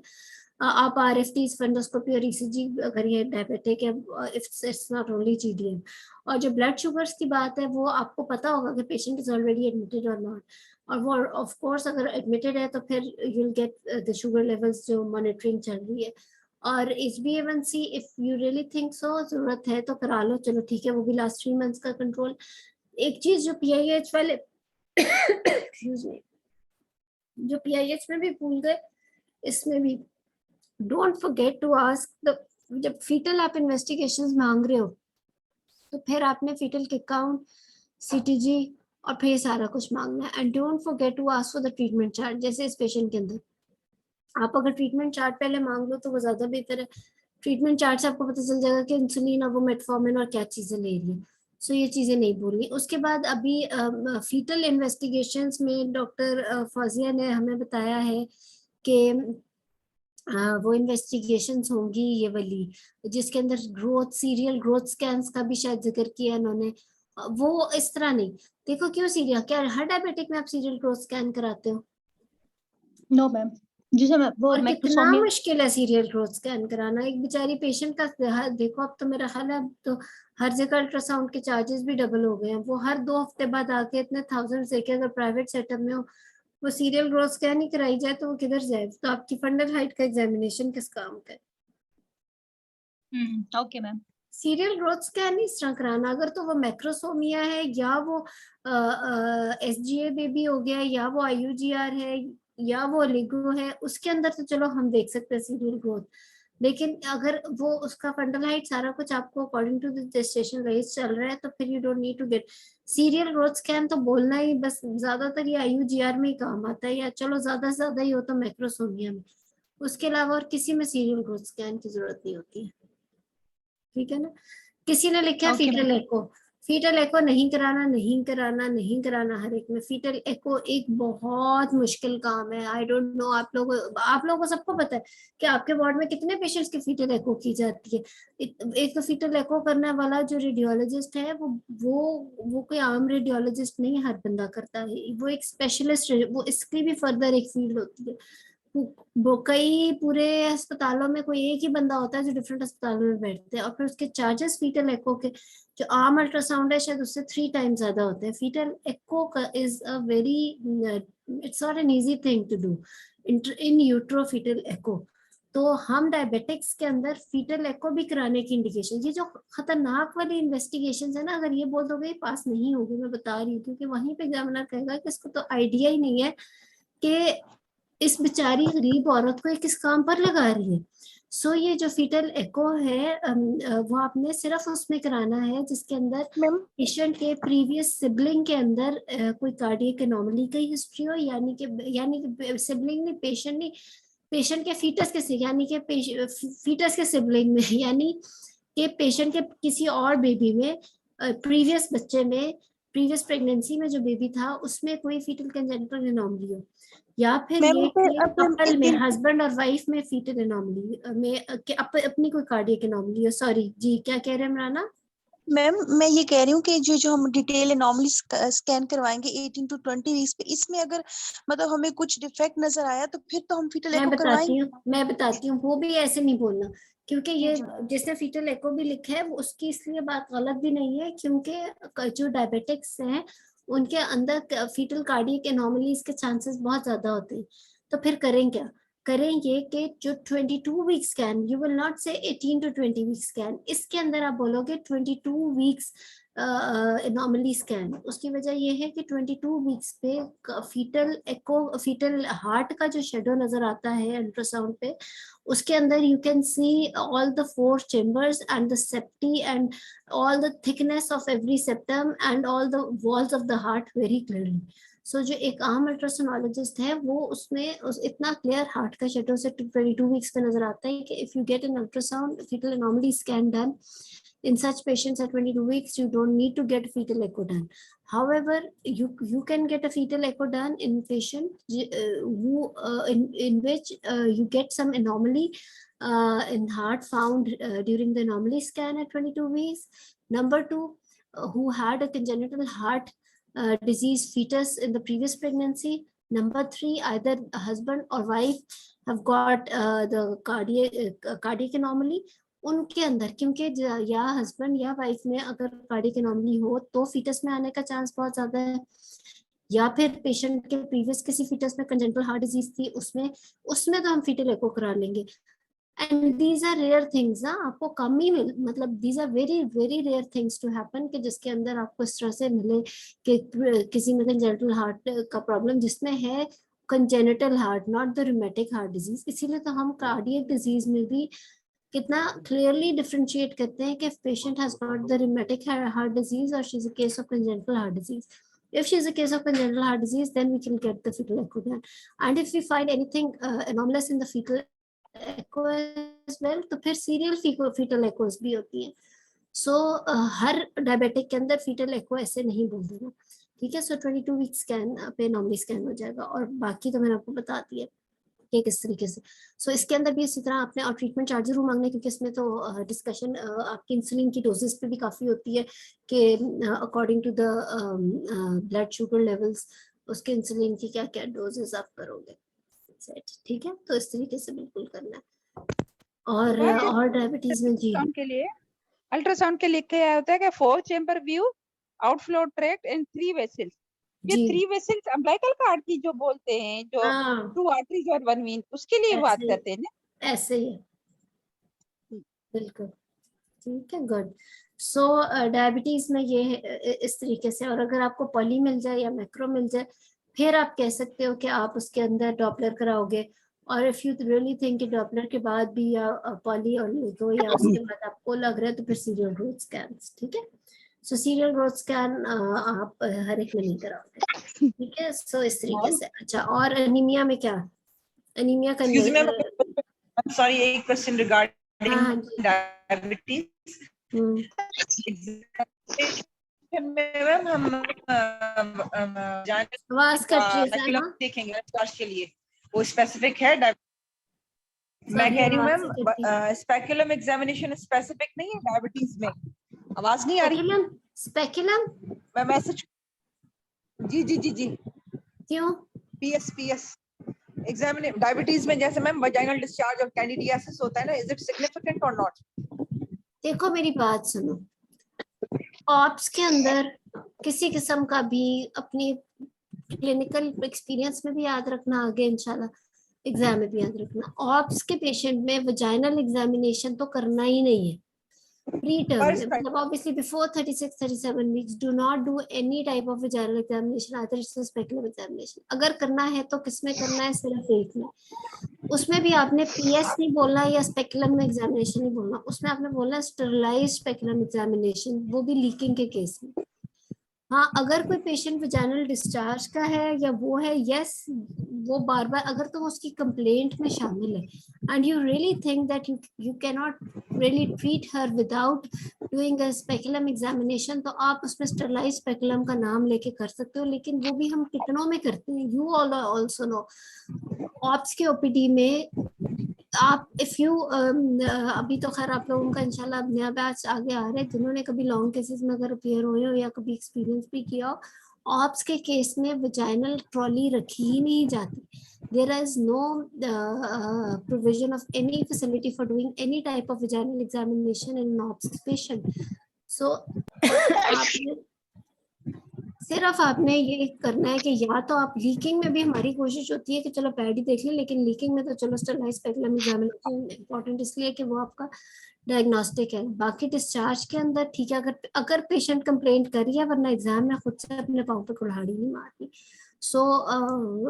आप RFTs, फंडोस्कोपी और ECG अगर ये डायबिटिक है, इट्स नॉट ओनली GDM। और जो ब्लड शुगर्स की बात है वो आपको पता होगा कि पेशेंट इज ऑलरेडी एडमिटेड और नॉट, और वो ऑफ कोर्स अगर एडमिटेड है तो फिर you will get the sugar levels जो मॉनिटरिंग चल रही है। और HbA1c if you really think so जरूरत है तो करा लो, चलो ठीक है, वो भी लास्ट 3 मंथ्स का कंट्रोल। एक चीज जो PIH वाले एक्सक्यूज मी, जो PIH में भी भूल गए, इसमें भी don't forget to ask the, जब फीटल आप इन्वेस्टिगेशंस मांग रहे हो तो फिर आपने फीटल किक काउंट, CTG और फिर सारा कुछ मांगना है। And don't forget to ask for the treatment chart. जैसे इस पेशेंट के अंदर आप अगर ट्रीटमेंट चार्ट पहले मांग लो तो वो ज्यादा बेहतर है। ट्रीटमेंट चार्ट से आपको पता चल जाएगा कि इंसुलिन और वो मेटफॉर्मिन और क्या चीजें ले रही है। सो ये चीजें नहीं भूलनी। उसके बाद अभी फीटल इन्वेस्टिगेशंस में डॉक्टर फौजिया ने हमें बताया है कि वो इन्वेस्टिगेशंस होंगी ये वाली जिसके अंदर ग्रोथ, सीरियल ग्रोथ स्कैन्स का भी शायद जिक्र किया इन्होंने। वो इस तरह नहीं, देखो क्यों सीरियल, क्या हर डायबिटिक में आप सीरियल ग्रोथ स्कैन कराते हो? नो मैम, जिसे मैं वो और कितना मैक्रोसोमिया मुश्किल है सीरियल ग्रोथ स्कैन कराना। एक बेचारी पेशेंट का देखो, अब तो मेरा ख्याल है अब तो हर जगह अल्ट्रासाउंड के चार्जेस भी डबल हो गए हैं। वो हर 2 हफ्ते बाद आके इतने थाउजेंड से, अगर प्राइवेट सेटअप में हो वो सीरियल ग्रोथ स्कैन ही कराई जाए तो वो किधर जाए? तो आपकी फंडल हाइट का एग्जामिनेशन किस काम का है? Okay ma'am. Serial growth scan इस तरह कराना, अगर तो वो मैक्रोसोमिया है या वो SGA बेबी हो गया या वो IUGR है या वो ओलिगो है, उसके अंदर तो चलो हम देख सकते हैं सीरियल ग्रोथ। लेकिन अगर वो उसका फंडल हाइट सारा कुछ आपको according to the gestation age चल रहा है तो फिर you don't need to get serial growth scan. तो बोलना ही बस, ज्यादातर ये IUGR में ही काम आता है, या चलो ज्यादा से ज्यादा ही हो तो मैक्रोसोमिया में। उसके अलावा और किसी में सीरियल ग्रोथ स्कैन की जरूरत नहीं होती है, ठीक है ना। किसी ने लिखा है Okay, फीटल ma'am. एको, फीटल एको नहीं कराना, नहीं कराना, नहीं कराना हर एक में। फीटल एको एक बहुत मुश्किल काम है। आई डोंट नो आप लोगों को सबको पता है कि आपके वार्ड में कितने पेशेंट्स की फीटल एको की जाती है। एक तो फीटल एको करने वाला जो रेडियोलॉजिस्ट है वो कोई आम रेडियोलॉजिस्ट नहीं हर बंदा करता है, वो एक स्पेशलिस्ट, वो इसकी भी फर्दर एक फील्ड होती है। वो कई पूरे अस्पतालों में कोई एक ही बंदा होता है जो डिफरेंट अस्पतालों में बैठते हैं, और फिर उसके चार्जेस फीटल एको के जो आम अल्ट्रासाउंड है शायद उससे 3 टाइम्स ज्यादा होते हैं। फीटल एको का is a very, it's not an easy thing to do in utero fetal echo. तो हम डायबिटिक्स के अंदर फीटल एको भी कराने की इंडिकेशन, ये जो खतरनाक वाली इन्वेस्टिगेशन है ना, अगर ये बोल दोगे पास नहीं होगी, मैं बता रही हूँ, क्योंकि वहीं पे एग्जामिनर कहेगा कि इसको तो आइडिया ही नहीं है कि इस बेचारी गरीब औरत को किस काम पर लगा रही है। सो ये जो फीटल एको है वो आपने सिर्फ उसमें कराना है जिसके अंदर पेशेंट के प्रीवियस सिबलिंग के अंदर कोई कार्डियक एनोमली की हिस्ट्री हो, यानी कि सिबलिंग नहीं, पेशेंट नहीं, पेशेंट के फीटस के, यानी कि फीटस के सिबलिंग में, यानी कि पेशेंट के किसी और बेबी में, प्रीवियस बच्चे में प्रीवियस प्रेगनेंसी में जो बेबी था उसमें कोई फीटल कंजेनिटल एनॉमली हो, या फिर मैम ये फिर कि अब कपल में हस्बैंड और वाइफ में फीटल एनॉमली में अपनी कोई कार्डियक एनॉमली हो। सॉरी जी, क्या कह रहे हैं इमराना? मैम मैं ये कह रही हूँ कि जो हम डिटेल एनॉमली स्कैन करवाएंगे 18 to 20 वीक्स पे, इसमें अगर मतलब हमें कुछ डिफेक्ट नजर आया तो फिर तो हम फीटल मैं एको बताती करवाएंगे। हूँ, मैं बताती हूँ, वो भी ऐसे नहीं बोलना, क्योंकि ये जी। जिसने फीटल एको भी लिखा है वो उसकी इसलिए बात गलत भी नहीं है, क्योंकि जो डायबिटिक्स हैं उनके अंदर फीटल कार्डियक एनोमलीज के चांसेस बहुत ज्यादा होते हैं। तो फिर करें क्या? करें ये कि जो 22 week scan, you will not say 18 to 20 week scan, इसके अंदर आप बोलोगे 22 वीक्स एनोमली स्कैन। उसकी वजह ये है कि 22 वीक्स पे फीटल एको, फीटल हार्ट का जो शेडो नजर आता है अल्ट्रासाउंड पे, उसके अंदर you can see all the 4 chambers and the safety and all the thickness of every septum and all the walls of the heart very clearly. So जो एक आम अल्ट्रासोनोलॉजिस्ट है वो उसमें इतना क्लियर हार्ट का शेडो से 22 वीक्स पे नजर आता है कि if you get an ultrasound fetal anomaly scan done in such patients at 22 weeks, you don't need to get fetal echo done. However, you can get a fetal echo done in patient who in which you get some anomaly in heart found during the anomaly scan at 22 weeks. Number 2, who had a congenital heart disease fetus in the previous pregnancy. Number 3, either husband or wife have got the cardiac anomaly. उनके अंदर, क्योंकि या husband या wife में अगर cardiac anomaly हो तो foetus में आने का चांस बहुत ज्यादा है, या फिर पेशेंट के प्रीवियस किसी फीटस में कंजेनिटल हार्ट डिजीज थी, उसमें तो हम फीटल एको करा लेंगे। And these are rare things ना, आपको कम ही मतलब these are very very rare things to happen कि जिसके अंदर आपको इस तरह से मिले कि किसी में कंजेनिटल हार्ट का प्रॉब्लम जिसमें है congenital heart, not the rheumatic heart disease. इसीलिए तो हम कार्डियक डिजीज में भी कितना क्लियरली डिफरेंशिएट करते हैं कि patient has got the rheumatic heart disease और she is a case of congenital heart disease. If she is a case of congenital heart disease, then we can get the fetal echo done. And if we find anything anomalous in the fetal echo as well, तो फिर serial fetal echoes भी होती हैं. So हर diabetic के अंदर fetal echo ऐसे नहीं बोल देना, ठीक है? So 22 वीक स्कैन पे नॉर्मली स्कैन हो जाएगा, और बाकी तो मैंने आपको बता दिया कि किस तरीके से. सो इसके अंदर भी इसी तरह आपने और ट्रीटमेंट चार्ज जरूर मांगने, क्योंकि इसमें तो डिस्कशन आपकी इंसुलिन की डोजेस पे भी काफी होती है कि according to the blood sugar levels उसके इंसुलिन की क्या क्या डोजेस आप करोगे, ठीक है? तो इस तरीके से बिल्कुल करना है. और डायबिटीज में जी अल्ट्रासाउंड के लिए क्या होता है कि 4 chamber view, outflow tract and 3 vessels. ये 3 वेसल्स अम्बिलिकल कार्ड की जो बोलते हैं, जो 2 आर्टरीज और 1 वेन, उसके लिए बात करते हैं ना. ऐसे ही बिल्कुल, ठीक है, गुड. सो डायबिटीज में ये इस तरीके से. और अगर आपको पॉली मिल जाए या मैक्रो मिल जाए, फिर आप कह सकते हो कि आप उसके अंदर डॉपलर कराओगे. और इफ यू रियली थिंक कि डॉपलर के बाद भी या पॉली और लिथो या उसके बाद आपको लग रहा है, तो फिर सीरियल ग्रोथ स्कैन, ठीक है? सो सीरियल ग्रोथ स्कैन आप हर एक में नहीं कराओगे, ठीक है? सो इस तरीके से. अच्छा, और एनीमिया में क्या? एनीमिया का सॉरी, एक क्वेश्चन रिगार्डिंग डायबिटीज. मैम हम आवाज कट रही है, देखेंगे के लिए वो स्पेसिफिक है. मैं कह रही हूँ मैम, स्पेकुलम एग्जामिनेशन स्पेसिफिक नहीं है डायबिटीज में. आवाज नहीं आ रही? स्पेकुलम मैं मैसेज जी जी जी जी क्यों? पीएस एग्जामिनेशन डायबिटीज में जैसे मैम वजाइनल डिस्चार्ज और कैंडिडियासिस होता है ना, इज इट सिग्निफिकेंट और नॉट? देखो मेरी बात सुनो, ऑप्स के अंदर किसी किस्म का भी अपनी क्लिनिकल एक्सपीरियंस में भी याद रखना, आगे इंशाल्लाह एग्जाम में भी याद रखना, ऑप्स के पेशेंट में वजाइनल एग्जामिनेशन तो करना ही नहीं है प्री टर्म में. मतलब obviously before 36-37 weeks do not do any type of vaginal examination, either it's a speculum examination. अगर करना है तो किसमें करना है? सिर्फ एक में. उसमें भी आपने पीएस नहीं बोलना या स्पेकुलम एग्जामिनेशन नहीं बोलना, उसमें आपने बोलना स्टरलाइज्ड स्पेकुलम एग्जामिनेशन, वो भी लीकिंग के केस में. हाँ, अगर कोई पेशेंट विजाइनल डिस्चार्ज का है या वो है, यस, वो बार बार अगर तो उसकी कंप्लेंट में शामिल है and you really think that you can not really treat her without doing a speculum examination, तो आप उसमें स्टरलाइज स्पेकुलम का नाम लेके कर सकते हो, लेकिन वो भी हम कितनों में करते हैं, यू ऑल ऑल्सो नो। ऑप्स के ओपीडी में आप इफ यू अभी तो खैर आप लोगों का इंशाल्लाह अब नया बैच आगे आ रहे हैं, जिन्होंने कभी लॉन्ग केसेस में अगर अपियर हुए हो या कभी एक्सपीरियंस भी किया हो, ऑप्स के केस में विजाइनल ट्रॉली रखी ही नहीं जाती। there is no provision of any facility for doing any type of vaginal examination in an ops patient. So आपने सिर्फ आपने ये करना है कि या तो आप लीकिंग में भी हमारी कोशिश होती है कि चलो पैड ही देख लें, लेकिन लीकिंग में तो चलो स्टरलाइज स्पेकुलम एग्जामिनेशन इंपॉर्टेंट इसलिए कि वो आपका डायग्नोस्टिक है। बाकी डिस्चार्ज के अंदर ठीक है, अगर पेशेंट कंप्लेंट करी है, वरना एग्जाम में खुद से अपने पाँव पे कुल्हाड़ी नहीं मारनी। सो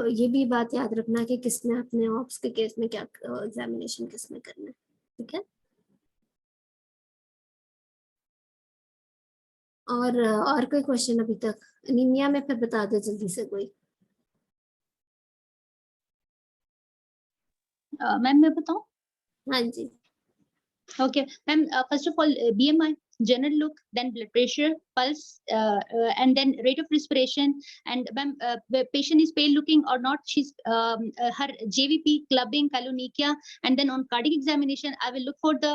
ये भी बात याद रखना कि किसने अपने ऑप्स के केस में क्या एग्जामिनेशन किसने करना है, ठीक है। और कोई क्वेश्चन अभी तक एनीमिया में फिर बता दो जल्दी से कोई। मैम मैं बताऊं? हाँ जी। Okay, ma'am, first of all, BMI, general look, then blood pressure, pulse, and then rate of respiration. And ma'am, the patient is pale looking or not, she's her JVP, clubbing, chylonychia. And then on cardiac examination, I will look for the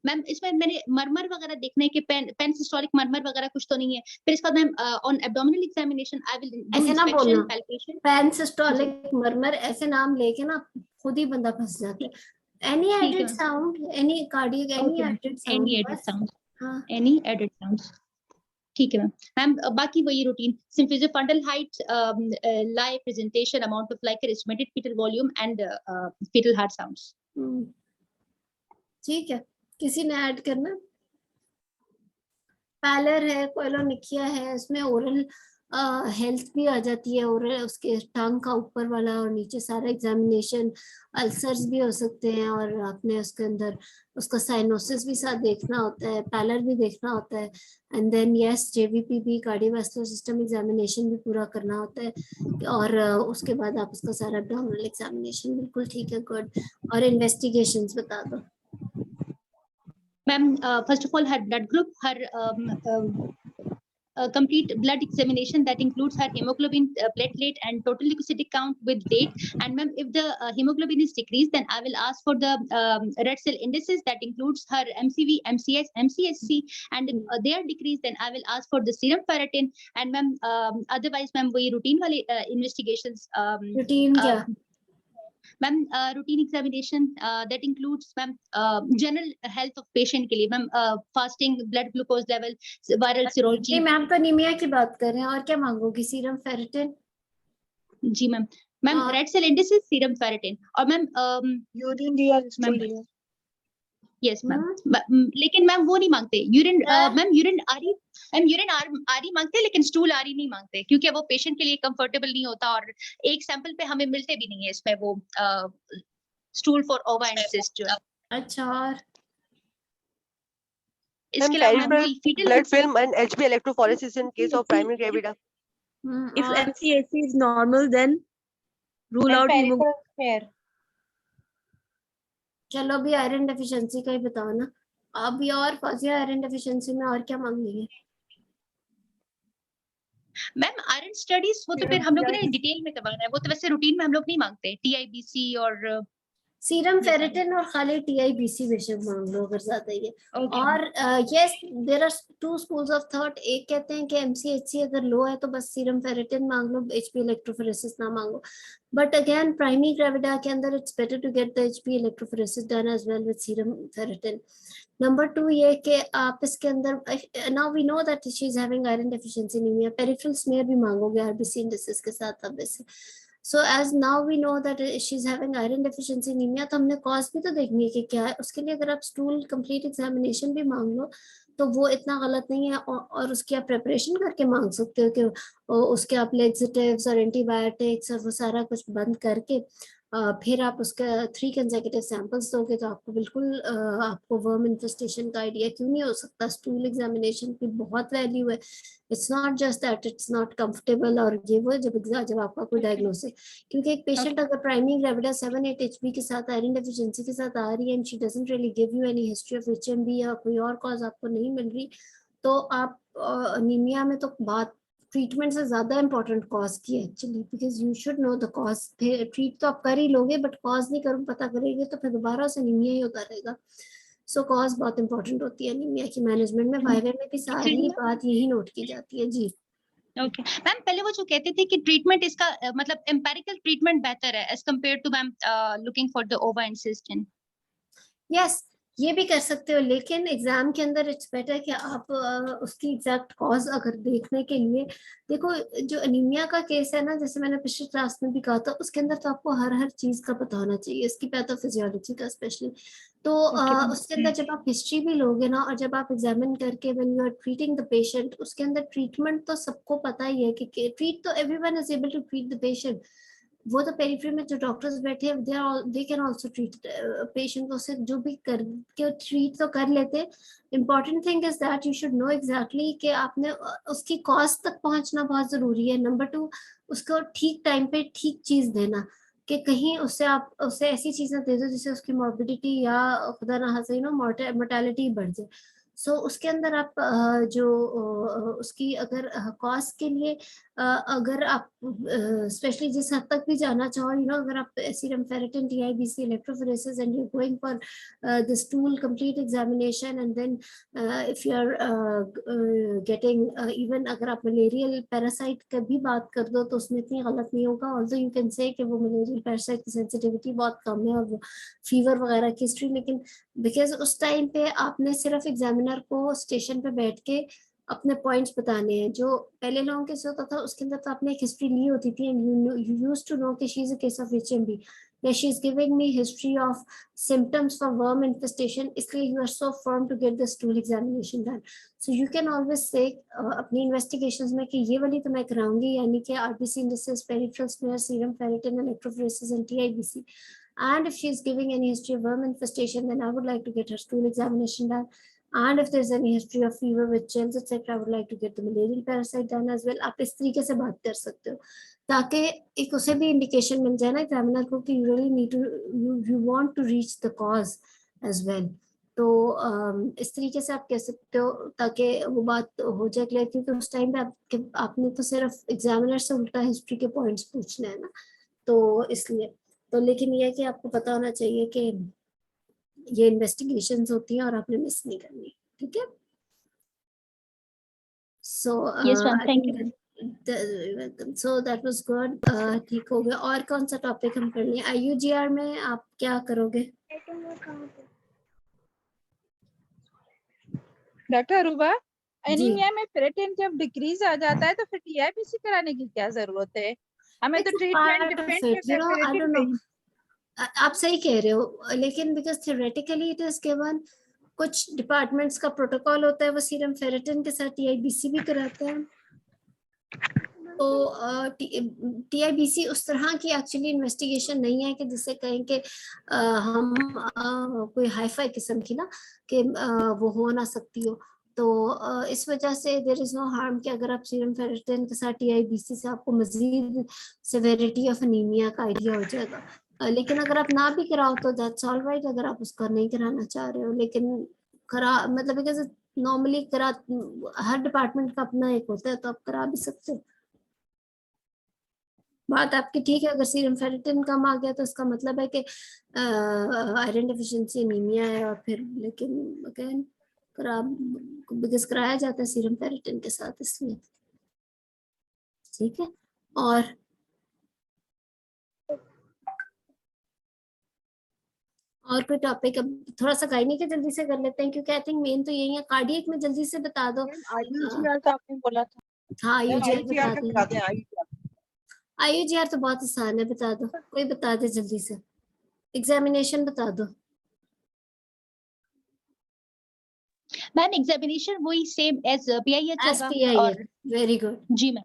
ma'am इसमें मैंने मरमर वगैरह देखने के pen systolic मरमर वगैरह कुछ तो नहीं है। फिर इसके बाद ma'am on abdominal examination I will do ऐसे ना बोलना इंस्पेक्शन पैल्पेशन। पेन सिस्टोलिक मरमर ऐसे नाम लेके ना खुद ही बंदा फंस जाता है। Any added sound, any cardiac, any added sound, any added sound, हाँ एनी एडेड साउंड्स, ठीक है मैम। बाकी वही routine symphysis fundal height, lie presentation, amount of liquor, estimated fetal volume and fetal heart sounds. ठीक है, किसी ने add करना? पैलर है, कोलोनिकिया है, उसमें ओरल हेल्थ भी आ जाती है, ओरल उसके टंग का ऊपर वाला और नीचे सारा एग्जामिनेशन, अल्सर्स भी हो सकते हैं, और आपने उसके अंदर उसका साइनोसिस भी साथ देखना होता है, पैलर भी देखना होता है, एंड देन यस जेवीपी भी, कार्डियोवास्कुलर सिस्टम एग्जामिनेशन भी पूरा करना होता है, और उसके बाद आप उसका सारा एब्डोमिनल एग्जामिनेशन, बिल्कुल ठीक है, गुड। और इन्वेस्टिगेशंस बता दो ma'am. First of all her blood group, her complete blood examination that includes her hemoglobin, platelet and total leukocytic count with date. And ma'am, if the hemoglobin is decreased, then I will ask for the red cell indices that includes her MCV, MCS, MCSC, and if they are decreased, then I will ask for the serum ferritin. And ma'am, otherwise ma'am वही routine वाले investigations, routine क्या? Ma'am routine examination that includes ma'am general health of patient के लिए ma'am, fasting, blood glucose level, viral serology. Ma'am तो anaemia की बात कर रहे हैं, और क्या मांगोगी? Serum ferritin? जी ma'am. Ma'am red cell indices, serum ferritin, और ma'am urine DR, yes ma'am. लेकिन मैम वो नहीं मांगते urine, ma'am urine R E, ma'am urine R E मांगते हैं, लेकिन स्टूल आरी नहीं मांगते, क्योंकि वो पेशेंट के लिए कंफर्टेबल नहीं होता, और एक सैंपल पे हमें मिलते भी नहीं है इसमें वो stool for ova and cyst जो। अच्छा, और इसके अलावा ma'am fetal blood film and HB electrophoresis in case of primary gravida. If MCSC is normal, then rule out hemoglobin. चलो अभी आयरन डेफिशिएंसी का ही बताओ ना अभी, और फाजिया आयरन डेफिशिएंसी में और क्या मांग ली है? मैम आयरन स्टडीज वो तो फिर हम लोग ने डिटेल में करवाना है, वो तो वैसे रूटीन में हम लोग नहीं मांगते, टीआईबीसी और सीरम फेरिटिन और खाली टीआईबीसी बेशक मांग लो अगर ज्यादा ही है। और yes there are two schools of thought, एक कहते हैं कि एमसीएचसी अगर लो है तो बस सीरम फेरिटिन मांग लो, एचपी इलेक्ट्रोफोरेसिस ना मांगो। बट अगेन प्राइमरी ग्रेविडा के अंदर it's better to get the HP electrophoresis done as well with serum ferritin. Number 2 ये कि आप इसके अंदर now we know that she is having iron deficiency anaemia, peripheral smear भी मांगोगे आरबीसी इंडिसेस के साथ अब इससे। So as now we know that she's having iron deficiency anemia, तो हमने कॉज भी तो देखनी है कि क्या है। उसके लिए अगर आप स्टूल कंप्लीट एग्जामिनेशन भी मांग लो तो वो इतना गलत नहीं है, और उसकी आप प्रिपरेशन करके मांग सकते हो कि उसके आप लेक्सेटिव्स और एंटीबायोटिक्स और वो सारा कुछ बंद करके फिर आप उसका 3 कंसेक्यूटिव सैंपल्स दोगे तो आपको बिल्कुल आपको वर्म इन्फेस्टेशन का आइडिया क्यों नहीं हो सकता। स्टूल एग्जामिनेशन की बहुत वैल्यू है। It's not just that it's not comfortable और ये वो जब आपका कोई डायग्नोसिस, क्योंकि एक पेशेंट अगर प्राइमरी ग्रेविडा 7-8 HB के साथ आयरन डेफिशिएंसी के साथ आ रही है and she doesn't really give you any history of HMB या कोई और कॉज आपको नहीं मिल रही, तो आप अनीमिया में तो बात ट्रीटमेंट से ज्यादा इम्पोर्टेंट कॉज की है actually, because you should know the cause. Treat तो आप कर ही लोगे बट कॉज नहीं करूँ पता करेंगे तो फिर दोबारा से अनीमिया ही होता रहेगा। सो कॉज बहुत इंपॉर्टेंट होती है अनीमिया की मैनेजमेंट में। वायरल में भी सारी बात यही नोट की जाती है। जी ओके मैम, पहले वो जो कहते थे कि ट्रीटमेंट इसका मतलब एम्पेरिकल ट्रीटमेंट बेहतर है as compare to ma'am looking for the over insistent. Yes, ये भी कर सकते हो, लेकिन एग्जाम के अंदर इट्स बेटर कि आप उसकी एग्जैक्ट कॉज अगर देखने के लिए देखो। जो अनीमिया का केस है ना, जैसे मैंने पिछली क्लास में भी कहा था, उसके अंदर तो आपको हर चीज का पता होना चाहिए, इसकी पैथोफिजियोलॉजी का स्पेशली। तो उसके अंदर जब आप हिस्ट्री भी लोगे ना और जब आप एग्जामिन करके when you are treating the patient, उसके अंदर ट्रीटमेंट तो सबको पता ही है कि ट्रीट तो everyone is able to treat the patient. वो तो पेरिफेरी में जो डॉक्टर्स बैठे हैं they can also treat patient, से जो भी कर के ट्रीट तो कर लेते। Important thing is that you should know exactly कि आपने उसकी कॉज तक पहुंचना बहुत जरूरी है। नंबर 2, उसको ठीक टाइम पे ठीक चीज देना, कि कहीं उससे आप उसे ऐसी चीजें दे दो जिससे उसकी मॉर्बिडिटी या खुदा ना खास्ता नो मोर्टेलिटी बढ़ जाए। सो उसके अंदर आप जो उसकी अगर कॉज के लिए अगर आप स्पेशली जिस हद तक भी जाना चाहो, अगर आप serum ferritin, TIBC, electrophoresis and you going for the stool complete examination and then if you are getting even अगर आप मलेरियल पैरासाइट का भी बात कर दो तो उसमें इतनी गलत नहीं होगा। ऑल्सो यू कैन से कि वो मलेरियल पैरासाइट की सेंसिटिविटी बहुत कम है और वो फीवर वगैरह की हिस्ट्री, लेकिन बिकॉज उस टाइम पे आपने सिर्फ एग्जामिनर को स्टेशन पे बैठ के अपने पॉइंट्स बताने हैं। जो पहले लोगों के साथ होता था उसके अंदर तो आपने एक हिस्ट्री ली होती थी and you used to know कि she is a case of HMB या she is giving me history of symptoms for worm infestation, इसलिए you are so firm to get the stool examination done. So you can always say अपनी investigations में कि ये वाली तो मैं कराऊंगी, यानी कि RBC indices, peripheral smear, serum ferritin, electrophoresis and TIBC, and if she is giving any history of worm infestation then I would like to get her stool examination done, and if there's any history of fever with chills etc I would like to get the malarial parasite done as well। आप इस तरीके से बात कर सकते हो ताकि एक उसे भी इंडिकेशन मिल जाए ना एग्जामिनर को कि you really need to you want to reach the cause as well। तो इस तरीके से आप कह सकते हो ताकि वो बात हो जाए क्लियर, क्योंकि उस टाइम पे आपने तो सिर्फ एग्जामिनर से उल्टा हिस्ट्री के पॉइंट्स पूछने हैं ना, तो इसलिए तो। लेकिन ये है कि आपको पता होना चाहिए कि ये इन्वेस्टिगेशंस होती हैं और आपने मिस नहीं करनी, ठीक है। सो सो दैट वाज गुड, ठीक हो गया। और कौन सा टॉपिक हम कर लें? IUGR में आप क्या करोगे? डॉक्टर अरूबा, एनीमिया में फेरेटिन जब डिक्रीज आ जाता है तो फिर TIBC कराने की क्या जरूरत है? हमें तो ट्रीटमेंट डिपेंड करता है फेरेटिन पे। आप सही कह रहे हो, लेकिन because theoretically it is given, कुछ डिपार्टमेंट्स का प्रोटोकॉल होता है वो सीरम फेरेटिन के साथ TIBC भी कराते हैं। तो TIBC उस तरह की एक्चुअली इन्वेस्टिगेशन नहीं है कि जिससे कहें कि हम कोई हाईफाई किस्म की ना कि वो हो ना सकती हो। तो इस वजह से देयर इज नो हार्म कि अगर आप सीरम फेरेटिन के साथ TIBC से आपको मजीद सेवेरिटी ऑफ एनीमिया का आइडिया हो जाएगा। लेकिन अगर आप ना भी कराओ तो दैट्स ऑल राइट, अगर आप उसका नहीं कराना चाह रहे हो। लेकिन करा मतलब बिकॉज नॉर्मली करा हर डिपार्टमेंट का अपना एक होता है तो आप करा भी सकते हो। बात आपकी ठीक है, अगर सीरम फेरेटिन कम आ गया तो इसका मतलब है कि आयरन डेफिशिएंसी एनीमिया है, और फिर लेकिन अगेन बिकॉज कराया जाता है सीरम फेरेटिन के साथ, इसलिए ठीक है। और कोई टॉपिक? अब थोड़ा सा गायनी के जल्दी से कर लेते हैं क्योंकि आई थिंक मेन तो यही है। कार्डियक में जल्दी से बता दो। IUGR तो आपने बोला था। हाँ IUGR बता दें। IUGR IUGR तो बहुत आसान है, बता दो, कोई बता दे जल्दी से। एग्जामिनेशन बता दो मैम। एग्जामिनेशन वही सेम एज PIH होगा। PIH। वेरी गुड जी मैम।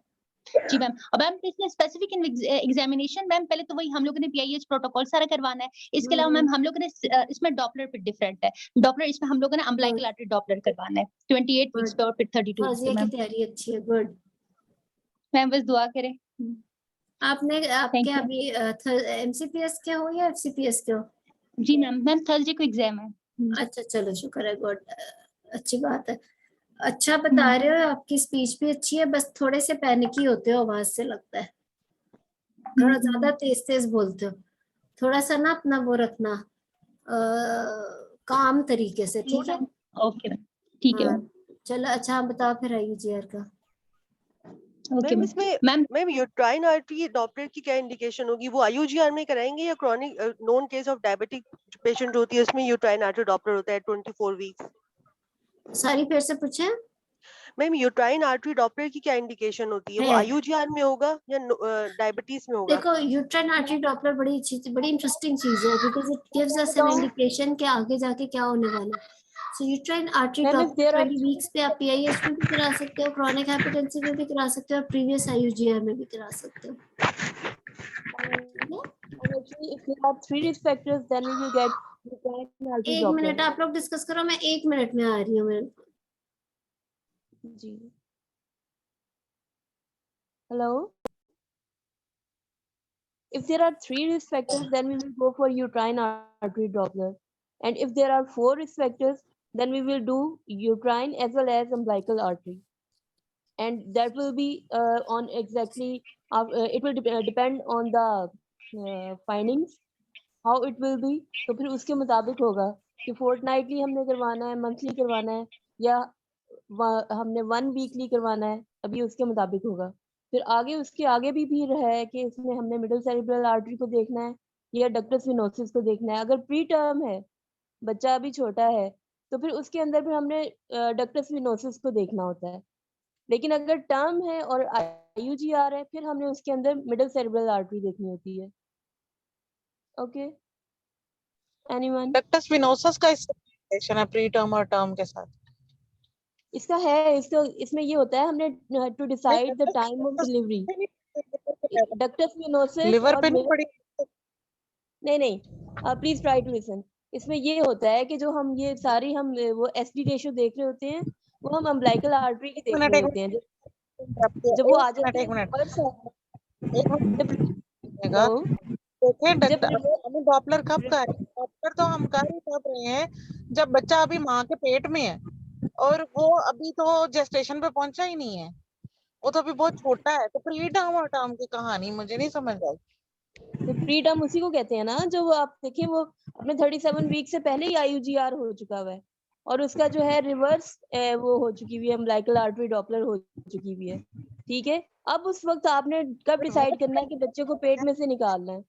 जी मैम। अब मैम इसमें स्पेसिफिक एग्जामिनेशन मैम पहले तो वही हम लोगों ने PIH प्रोटोकॉल सारा करवाना है। इसके अलावा मैम हम लोगों ने इसमें डॉपलर पे डिफरेंट है। डॉपलर इसमें हम लोगों ने अम्बिलिकल आर्टरी डॉपलर करवाना है 28 वीक्स पे और फिर 32 वीक्स पे फाजिया की मैम। तैयारी अच्छी है, गुड। मैम बस दुआ करें। आपके you. अभी MCPS के हो या FCPS के हो? जी मैम, मैम थर्सडे को एग्जाम है। अच्छा चलो, शुक्र है, गुड, अच्छी बात है। अच्छा बता रहे हो, आपकी स्पीच भी अच्छी है, बस थोड़े से पैनिकी होते हो, आवाज से लगता है थोड़ा ज्यादा तेज तेज बोलते हो। थोड़ा सा ना अपना वो रखना काम तरीके से, ठीक है? ओके मैम, ठीक है हाँ, मैम। चलो अच्छा बताओ फिर IUGR का। ओके मैम इसमें मैम यूट्राइन आर्टरी डॉपलर की क्या इंडिकेशन होगी? वो IUGR में कराएंगे या chronic known case of diabetic patient होती है उसमें यूट्राइन आर्टरी डॉपलर होता है 24 वीक्स? सारी फिर से पूछे मैम यूट्राइन आर्टरी डॉपलर की क्या इंडिकेशन होती है? वो IUGR में होगा या डायबिटीज में होगा? देखो, यूट्राइन आर्टरी डॉपलर बड़ी इंटरेस्टिंग चीज है, because it gives us an indication कि आगे जाके क्या होने वाला है। सो यूट्राइन आर्टरी डॉपलर 20 वीक्स पे आप PIH में भी करा सकते हो, क्रॉनिक हाइपरटेंसिव में भी करा सकते हो, और प्रीवियस IUGR में भी करा सकते हो। Actually, if there are 3 risk factors, then we will get uterine artery एक Doppler. मिनट आप लोग डिस्कस करो, मैं 1 मिनट में आ रही हूँ। मैं जी। Hello. If there are 3 risk factors, then we will go for uterine artery Doppler. And if there are 4 risk factors, then we will do uterine as well as umbilical artery. And that will be on exactly, it will depend on the findings, how it will be. तो फिर उसके मुताबिक होगा कि fortnightly हमने करवाना है, monthly करवाना है, या हमने 1 वीकली करवाना है, अभी उसके मुताबिक होगा। फिर आगे उसके आगे भी है कि इसमें हमने मिडिल सेरिब्रल आर्टरी को देखना है या डक्टस वेनोसिस को देखना है। अगर प्री टर्म है, बच्चा अभी छोटा है, तो फिर उसके अंदर फिर हमने डक्टस वेनोसिस को देखना होता है। लेकिन अगर टर्म है और IUGR है, फिर हमने उसके अंदर मिडिल सेरिब्रल आर्टरी देखनी होती है। Okay, anyone? डक्टस वेनोसस का रिलेशन है प्री टर्म और टर्म के साथ? इसका है, इसमें ये होता है, हमने to decide the time of delivery. Ductus venosus liver और पे नहीं पड़ी? नहीं, प्लीज ट्राई टू लिसन। इसमें ये होता है कि जो हम ये सारी हम वो SD रेशियो देख रहे होते हैं, वो हम अम्बिलिकल आर्टरी की देख रहे होते हैं। जब वो आ जाती है हमें डॉपलर कब कर रहे हैं? डॉपलर तो हम कर ही तब रहे हैं जब बच्चा अभी माँ के पेट में है, और वो अभी तो जेस्टेशन पे पहुंचा ही नहीं है, वो तो अभी बहुत छोटा है। तो प्री टर्म और टर्म की कहानी मुझे नहीं समझ आई। तो प्री टर्म उसी को कहते हैं ना, जो वो आप देखिए वो अपने 37 वीक से पहले ही IUGR हो चुका हुआ है, और उसका जो है रिवर्स वो हो चुकी हुई है, अम्बिलिकल आर्टरी डॉपलर हो चुकी हुई है। ठीक है, अब उस वक्त आपने कब डिसाइड करना है कि बच्चे को पेट में से निकालना है?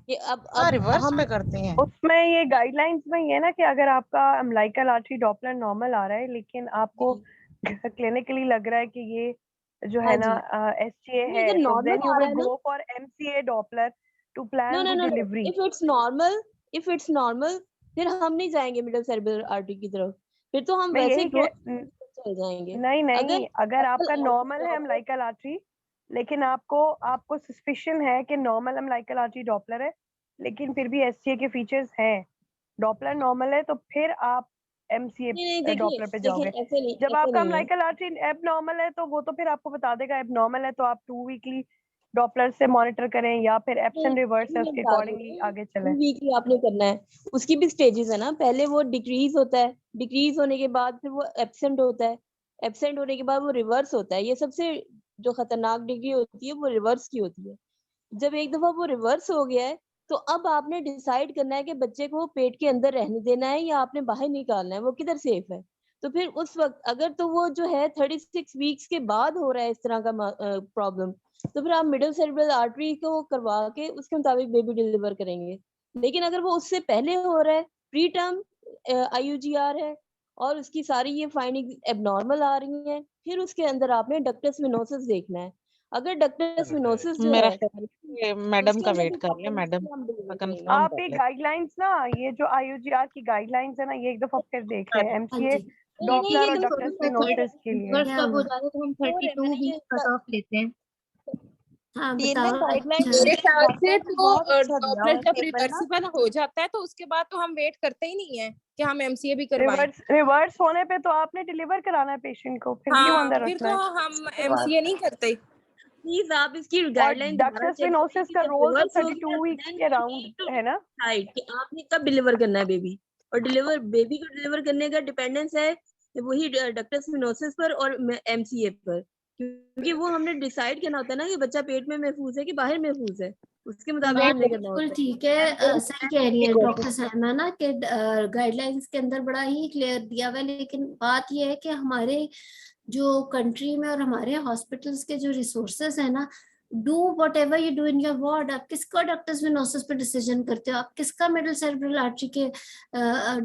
ये अब रिवर्स हम में करते हैं। उसमें ये गाइडलाइंस में ये है ना कि अगर आपका अम्बिलिकल आर्टरी डॉपलर नॉर्मल आ रहा है, लेकिन आपको क्लिनिकली लग रहा है कि ये जो है ना SGA है, तो then you will go for MCA Doppler to plan the delivery. If it's normal फिर हम नहीं जाएंगे मिडिल सेरिब्रल आर्टरी की तरफ, फिर तो हम वैसे चल जाएंगे। नहीं, अगर आपका नॉर्मल है अम्बिलिकल आर्टरी, लेकिन आपको सस्पिशन है कि नॉर्मल अम्बिलिकल आर्टरी डॉपलर है, लेकिन फिर भी SGA के फीचर्स हैं, डॉपलर नॉर्मल है, तो फिर आप MCA डॉपलर पे जाओगे। जब आपका अम्बिलिकल आर्टरी एबनॉर्मल है, तो वो तो फिर आपको बता देगा एबनॉर्मल है, तो आप 2 वीकली डॉपलर से मॉनिटर करें, या फिर एब्सेंट रिवर्स है उसके अकॉर्डिंगली आगे चलें। वीकली आपने करना है, उसकी भी स्टेजेस है ना। पहले वो डिक्रीज होता है, डिक्रीज होने के बाद फिर वो एब्सेंट होता है, एब्सेंट होने के बाद वो रिवर्स होता है। ये सबसे जो खतरनाक डिग्री होती है वो रिवर्स की होती है। जब एक दफा वो रिवर्स हो गया है, तो अब आपने डिसाइड करना है कि बच्चे को पेट के अंदर रहने देना है या आपने बाहर निकालना है, वो किधर सेफ है। तो फिर उस वक्त अगर तो वो जो है 36 वीक्स के बाद हो रहा है इस तरह का प्रॉब्लम, तो फिर आप मिडिल सेरिब्रल आर्टरी को करवा के उसके मुताबिक बेबी डिलीवर करेंगे। लेकिन अगर वो उससे पहले हो रहा है, प्री टर्म IUGR है और उसकी सारी ये फाइंडिंग एबनॉर्मल आ रही हैं, फिर उसके अंदर आपने डक्टस वेनोसिस देखना है। अगर डक्टस वेनोसिस जो है, मैडम का वेट कर ले, मैडम कंफर्म आप ये गाइडलाइंस ना, ये जो IUGR की गाइडलाइंस है ना, ये एक दफा फिर देख लें। MCA डॉपलर और डक्टस स्पिनोसस के लिए। रिवर्स क्या जब हो हुआ? जाता है तो हम 32 वीक कट ऑफ लेते हैं। हाँ ये ना बताओ। गाइडलाइन अच्छा, मेरे ख्याल से तो बहुत अच्छा दिया डॉपलर हुआ जब पेपर ना। रिवर्सिबल हो जाता है तो उसके बाद तो हम वेट करते ही नहीं है कि हम एमसीए भी करवाएं। रिवर्स होने पे तो आपने डिलीवर कराना है पेशेंट को, फिर क्यों हाँ, अंदर फिर रखना तो है? हम एमसीए नहीं करते। प्लीज आप इसकी और गाइडलाइन दोबारा डक्टस चेक स्पिनोसस करें कि का जब रोल तो रिवर्स हो 32 गया वीक्स देन के यू अराउंड नीड टू है ना? डिसाइड कि आपने कब डिलीवर करना है बेबी, और बेबी को डिलीवर करने का डिपेंडेंस है वही डक्टस स्पिनोसस पर और एमसीए पर, क्योंकि वो हमने डिसाइड करना होता है ना कि बच्चा पेट में महफूज है कि बाहर महफूज है, उसके मुताबिक हमने करना बिल्कुल होता है। ठीक है। सही कह रही है डॉक्टर साइमा ना कि गाइडलाइंस के अंदर बड़ा ही क्लियर दिया हुआ है, लेकिन बात यह है कि हमारे जो कंट्री में और हमारे हॉस्पिटल्स के जो रिसोर्सेज है ना, do what ever you do in your ward, आप किसका डॉक्टर स्पिनोसिस पे डिसीजन करते हो, आप किसका मिडल सेरेब्रल आर्टरी के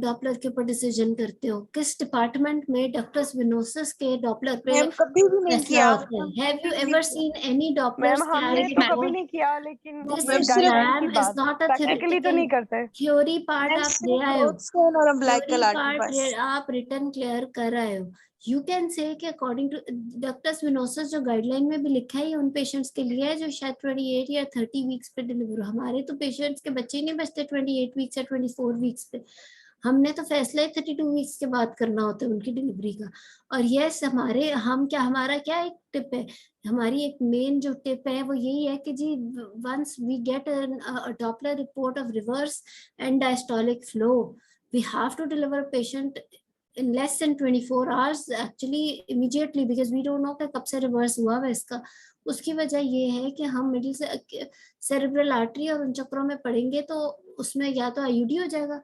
डॉपलर के ऊपर डिसीजन करते हो, किस डिपार्टमेंट में डॉक्टर स्पिनोसिस के डॉपलर पे मैम कभी भी नहीं फैसला किया। होता है? Have you ever seen any Doppler ma'am हमने तो स्कैन? कभी नहीं किया, लेकिन दिस मैम गाइडलाइन की एग्जाम इज बात नॉट अ प्रैक्टिकली तो नहीं करते। थ्योरी पार्ट मैम आप दे सिर्फ आए हो, रोड स्कैन और अम्बिलिकल थ्योरी आर्टरी पार्ट बस। आप रिटर्न क्लियर कर रहे हो। यू कैन से कि अकॉर्डिंग टू डॉक्टर स्पिनोसस जो गाइडलाइन में भी लिखा है उन पेशेंट्स के लिए है जो शायद 28 या 30 वीक्स पे डिलीवर। हमारे तो पेशेंट्स के बच्चे ही नहीं बचते 28 वीक्स या 24 वीक्स पे, हमने तो फैसला ही 32 वीक्स के बाद करना होता है उनकी डिलीवरी का। और यस हमारा क्या एक टिप है, हमारी एक मेन जो टिप है वो यही है कि जी once we get a Doppler report of reverse and diastolic flow, we have to deliver patient in less than 24 hours actually immediately, because we don't know कि कब से रिवर्स हुआ है इसका। उसकी वजह ये है कि हम मिडिल से सेरेब्रल आर्टरी और उन चक्रों में पढ़ेंगे तो उसमें या तो आईयूडी हो जाएगा,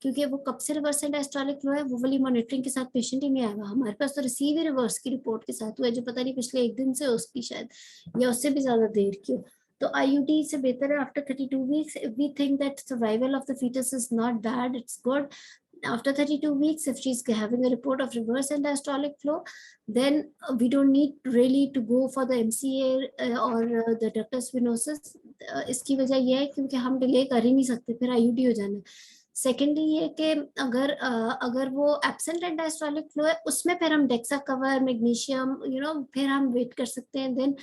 क्योंकि वो कब से रिवर्स एंड डायस्टोलिक फ्लो है वो वाली मॉनिटरिंग के साथ पेशेंट ही नहीं आएगा। हमारे पास तो रिसीव ही रिवर्स की रिपोर्ट के साथ हुआ है जो पता नहीं पिछले एक दिन से उसकी शायद या उससे भी ज्यादा देर की हो। तो आईयूडी से बेहतर है after 32 weeks if we think that survival of the fetus is not bad, it's good. After 32 weeks, if she's having a report of reverse and diastolic flow, then we don't need really to go for the MCA or the ductus venosus. इसकी वजह यह है क्योंकि हम delay कर ही नहीं सकते, फिर आईयूडी हो जाना। सेकेंडली ये कि अगर वो एब्सेंट एंड डायस्टोलिक फ्लो है उसमें फिर हम डेक्सा कवर मैग्नीशियम फिर हम वेट कर सकते हैं, देन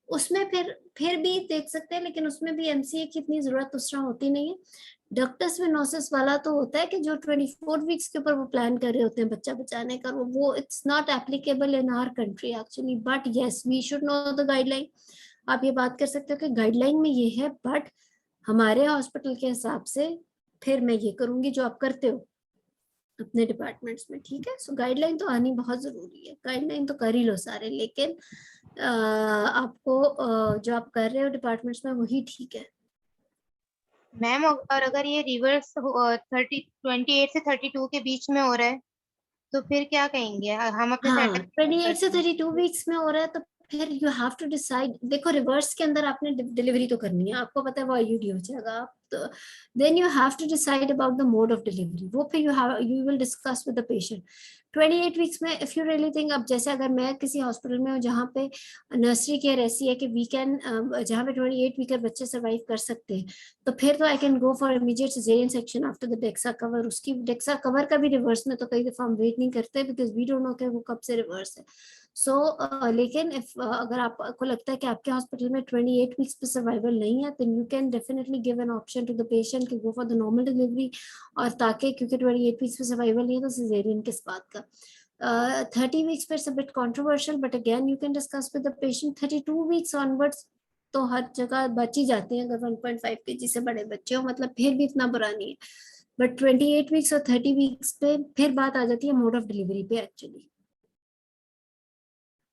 उसमें फिर भी देख सकते हैं, लेकिन उसमें भी एमसीए की इतनी जरूरत उस तरह होती नहीं है। डक्टस वेनोसिस वाला तो होता है कि जो 24 वीक्स के ऊपर वो प्लान कर रहे होते हैं बच्चा बचाने का, वो it's not applicable in our country actually, but yes we should know the guideline. आप ये बात कर सकते हो कि गाइडलाइन में ये है, बट हमारे हॉस्पिटल के हिसाब से फिर मैं ये करूंगी जो आप करते हो अपने डिपार्टमेंट्स में, ठीक है। सो गाइडलाइन तो आनी बहुत जरूरी है, गाइडलाइन तो कर ही लो सारे, लेकिन आपको जो आप कर रहे हो डिपार्टमेंट्स में वही ठीक है। मैम और अगर ये रिवर्स 28 से 32 के बीच में हो रहा है तो फिर क्या कहेंगे हम अपने हाँ, सेटअप 28 से 32 वीक्स में हो रहा है तो फिर यू हैव टू डिसाइड। देखो रिवर्स के अंदर आपने डिलीवरी तो करनी है, आपको पता है वो आईयूडी हो जाएगा, आप तो then you have to decide about the mode of delivery, वो फिर you will discuss with the patient. 28 weeks में इफ यू रियली थिंक, अब जैसे अगर मैं किसी हॉस्पिटल में हूँ जहाँ पे नर्सरी केयर ऐसी है कि वी कैन जहाँ पे 28 वीकर बच्चे सर्वाइव कर सकते हैं, तो फिर तो I can go for immediate caesarean section after the DEXA cover. उसकी डेक्सा कवर का भी रिवर्स में तो कई दफा हम वेट नहीं करते बिकॉज वी डोंट नो कि वो कब से रिवर्स है। लेकिन अगर आपको लगता है कि आपके हॉस्पिटल में 28 वीक्स पे सर्वाइवल नहीं है, then you can definitely give an option to the patient कि go for the normal delivery, और ताकि क्योंकि 28 वीक्स पे सर्वाइवल नहीं है तो सिजेरियन किस बात का। 30 वीक्स पे a bit controversial, but again you can discuss with the patient। 32 weeks onwards तो हर जगह बच ही जाते हैं, अगर 1.5 kg से बड़े बच्चे हो, मतलब फिर भी इतना बुरा नहीं है। बट 28 वीक्स और 30 वीक्स पे फिर बात आ जाती है मोड ऑफ डिलीवरी पे। एक्चुअली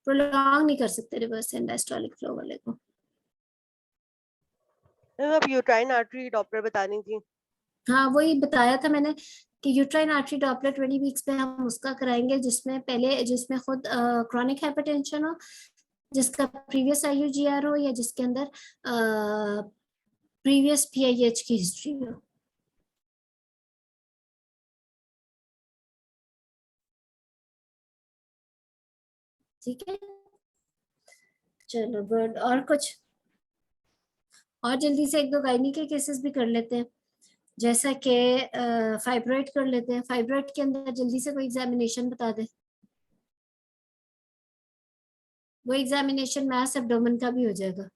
प्रोलॉन्ग नहीं कर सकते रिवर्स एंड डायस्टोलिक फ्लो वाले को। अब यूट्राइन आर्टरी डॉपलर बतानी थी। हाँ वही बताया था मैंने कि यूट्राइन आर्टरी डॉपलर 20 वीक्स पे हम उसका कराएंगे जिसमें खुद क्रॉनिक हाइपरटेंशन हो, जिसका प्रीवियस IUGR हो, या जिसके अंदर प्रीवियस PIH की हिस्ट्री हो। ठीक है, चलो गुड। और कुछ और जल्दी से एक दो गायनी के केसेस भी कर लेते हैं। जैसा कि फाइब्रॉइड कर लेते हैं। फाइब्रॉइड के अंदर जल्दी से कोई एग्जामिनेशन बता दे, वो एग्जामिनेशन मास एब्डोमेन का भी हो जाएगा।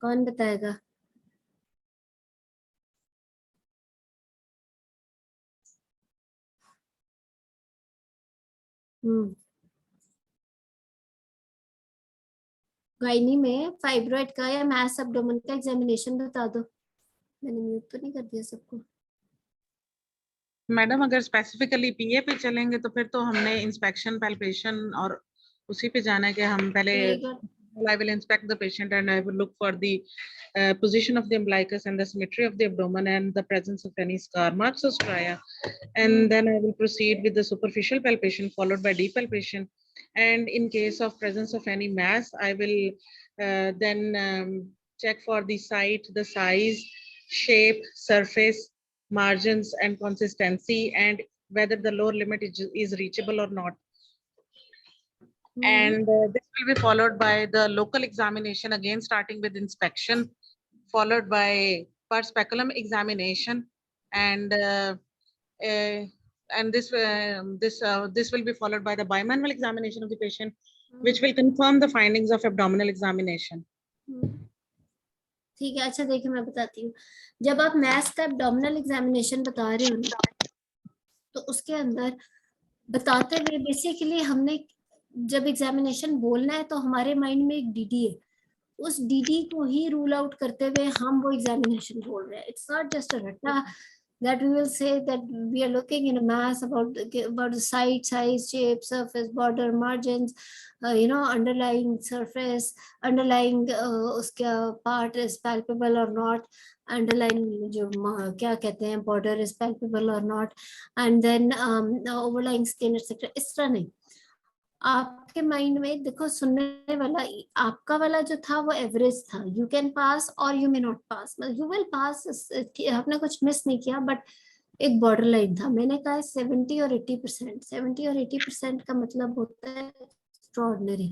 कौन बताएगा? गायनी में फाइब्रॉइड का या मास एब्डोमेन का एग्जामिनेशन बता दो। मैंने म्यूट तो नहीं कर दिया सबको? मैडम अगर स्पेसिफिकली पीए पे चलेंगे तो फिर तो हमने इंस्पेक्शन पैल्पेशन और उसी पे जाना है कि हम पहले I will inspect the patient and I will look for the position of the umbilicus and the symmetry of the abdomen and the presence of any scar marks or stria. And then I will proceed with the superficial palpation followed by deep palpation. And in case of presence of any mass, I will then check for the site, the size, shape, surface, margins and consistency, and whether the lower limit is reachable or not. And this will be followed by the local examination, again starting with inspection, followed by per speculum examination, and this will be followed by the bimanual examination of the patient, which will confirm the findings of abdominal examination. ठीक है, अच्छा देखिए मैं बताती हूँ। जब आप maths का एब्डोमिनल एग्जामिनेशन बता रहे हो ना, तो उसके अंदर बताते हुए बेसिकली हमने जब एग्जामिनेशन बोलना है तो हमारे माइंड में एक डीडी है, उस डीडी को ही रूल आउट करते हुए हम वो एग्जामिनेशन बोल रहे हैं। इट्स नॉट जस्ट अ रट्टा that we will say that we are looking in a mass about the site, size, shape, surface, border, margins, underlying surface, underlying उसका part is palpable or not, underlying जो क्या कहते हैं border is palpable or not, and then overlying skin etc. इस तरह नहीं। आपके mind में देखो, सुनने वाला आपका वाला जो था वो एवरेज था। यू कैन पास और यू मे नॉट पास, मतलब यू विल पास, आपने कुछ मिस नहीं किया, बट एक बॉर्डर लाइन था। मैंने कहा 70 और 80%। 70 और 80% का मतलब होता है एक्स्ट्राऑर्डिनरी,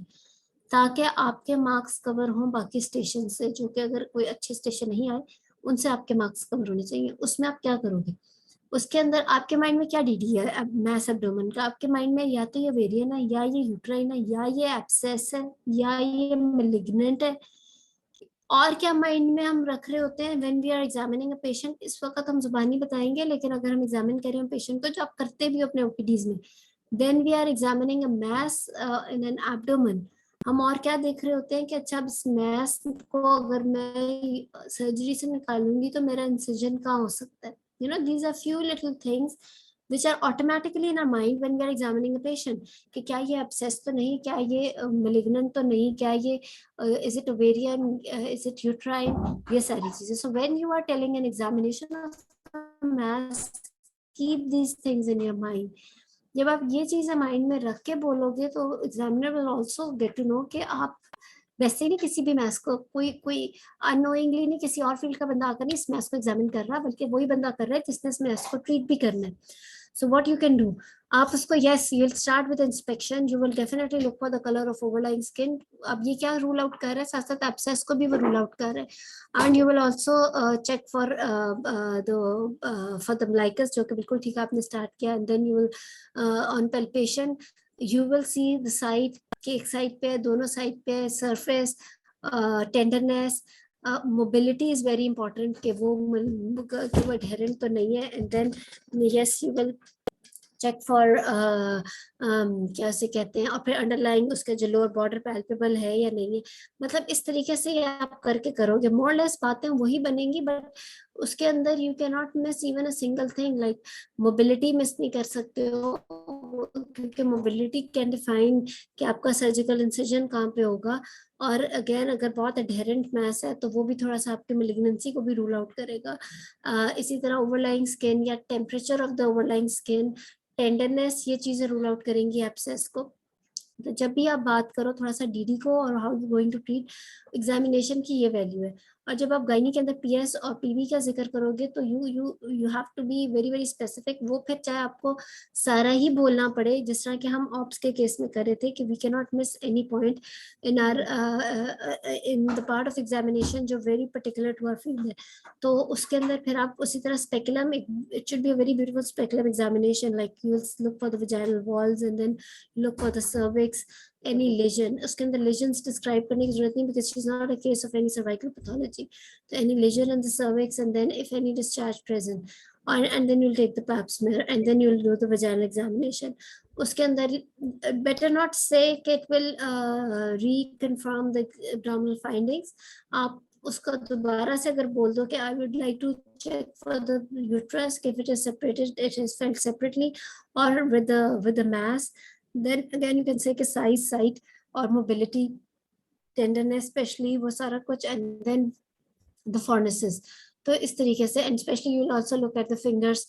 ताकि आपके मार्क्स कवर हों बाकी स्टेशन से, जो कि अगर कोई अच्छे स्टेशन नहीं आए उनसे आपके मार्क्स कवर होने चाहिए। उसमें आप क्या करोगे? उसके अंदर आपके माइंड में क्या डीडी है अब मैस एब्डोमेन का? आपके माइंड में या तो ये वेरियन है, या ये यूट्राइन है, या ये एब्सेस है, या ये मैलिग्नेंट है। और क्या माइंड में हम रख रहे होते हैं when we are examining a patient? इस वक्त हम जुबानी बताएंगे, लेकिन अगर हम एग्जामिन कर रहे हैं पेशेंट को, जो आप करते भी हो अपने ओपीडीज में, then we are examining a mass in an abdomen. हम और क्या देख रहे होते हैं कि अच्छा इस मैस को अगर मैं सर्जरी से निकालूंगी तो मेरा इंसिजन कहाँ हो सकता है। These are few little things which are automatically in our mind when we are examining a patient, कि क्या ये abscess तो नहीं, क्या ये malignant तो नहीं, क्या ये is it ovarian, is it uterine, ये सारी चीजें। So when you are telling an examination of mass, keep these things in your mind. जब आप ये चीजें माइंड में रख के बोलोगे तो examiner will also get to know कि आप वैसे नहीं किसी भी मैथ्स को कोई अनोइंगली नहीं, किसी और फील्ड का बंदा आकर नहीं इस मैथ्स को एग्जामिन कर रहा, बल्कि वही बंदा कर रहा है जिसने इस मैथ्स को ट्रीट भी करना है। So what you can do, आप उसको yes you will start with inspection, you will definitely look for the colour of overlying skin. अब ये क्या रूल आउट कर रहा है, साथ साथ एब्सेस को भी वो रूल आउट कर रहा है। And you will also check for the umbilicus, जो कि बिल्कुल ठीक आपने स्टार्ट किया। And then you will on palpation you will see the side, कि एक साइड पे, दोनों साइड पे, surface, tenderness, mobility is very important, कि वो एडहेरेंट तो नहीं है। And then yes you will check for क्या से कहते हैं, और फिर अंडरलाइंग उसका जो लोअर बॉर्डर पैल्पेबल है या नहीं है। मतलब इस तरीके से आप करके करोगे, मोर लेस बातें वही बनेंगी, बट उसके अंदर you can not miss even a single thing. Like mobility miss नहीं कर सकते हो, क्योंकि मोबिलिटी कैन डिफाइन कि आपका सर्जिकल इंसिजन कहाँ पे होगा। और अगेन अगर बहुत एडहेरेंट मैस है तो वो भी थोड़ा सा आपके मैलिग्नेंसी को भी रूल आउट करेगा। इसी तरह ओवरलाइंग स्किन या temperature of the overlying skin, tenderness, ये चीजें रूल आउट करेंगी एब्सेस को। तो जब भी आप बात करो थोड़ा सा डीडी को और how you going to treat, examination की ये वैल्यू है। और जब आप गायनी के अंदर पीएस और पीवी का जिक्र करोगे तो you have to be very very specific. वो फिर चाहे आपको सारा ही बोलना पड़े, जिस तरह के हम ऑप्स के केस में कर रहे थे कि we can not miss any point in our in the part of examination जो very particular to our field है। तो उसके अंदर फिर आप उसी तरह speculum, it should be a very beautiful speculum examination, like you will look for the vaginal walls and then look for the cervix, any lesion. उसके अंदर lesions describe करने की जरूरत नहीं, because she's not a case of any cervical pathology. So any lesion in the cervix, and then if any discharge present, and then you'll take the pap smear, and then you'll do the vaginal examination. उसके अंदर better not say that it will reconfirm the abdominal findings. आप उसका दोबारा से अगर बोल दो कि I would like to check for the uterus, if it is separated, it is felt separately or with the mass. Then again you can say कि size, site और mobility, tenderness especially, वो सारा कुछ, and then the fornices. तो इस तरीके से, and especially you'll also look at the fingers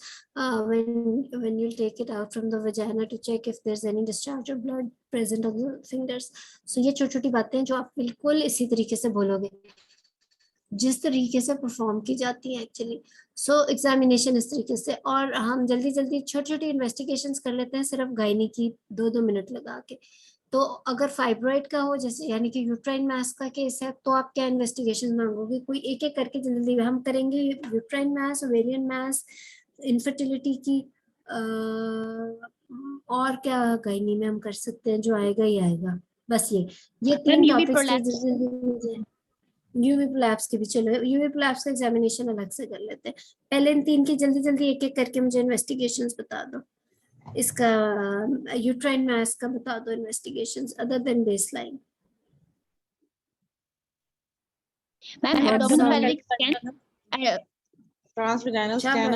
when you'll take it out from the vagina to check if there's any discharge of blood present on the fingers. So ये छोटी छोटी बातें हैं जो आप बिल्कुल इसी तरीके से बोलोगे जिस तरीके से परफॉर्म की जाती है एक्चुअली। सो एग्जामिनेशन इस तरीके से, और हम जल्दी जल्दी छोटी छोटी इन्वेस्टिगेशंस कर लेते हैं सिर्फ गायनी की 2-2 मिनट लगा के। तो अगर फाइब्रॉइड का हो, जैसे यानी कि यूट्राइन मास का केस है, तो आप क्या इन्वेस्टिगेशन मांगोगे? कोई एक एक करके जल्दी हम करेंगे। यूट्राइन मास, ओवेरियन मास, इनफर्टिलिटी की, और क्या गायनी में हम कर सकते हैं? जो आएगा ही आएगा, बस ये 3 टॉपिक्स। यूवी प्रोलैप्स के भी चलो, यूवी प्रोलैप्स का एग्जामिनेशन अलग से कर लेते हैं। पहले इन 3 की जल्दी जल्दी एक एक करके मुझे इन्वेस्टिगेशंस बता दो। इसका यूट्राइन मास का बता दो investigations other than baseline. Ma'am abdominal pelvic scan, transvaginal scan,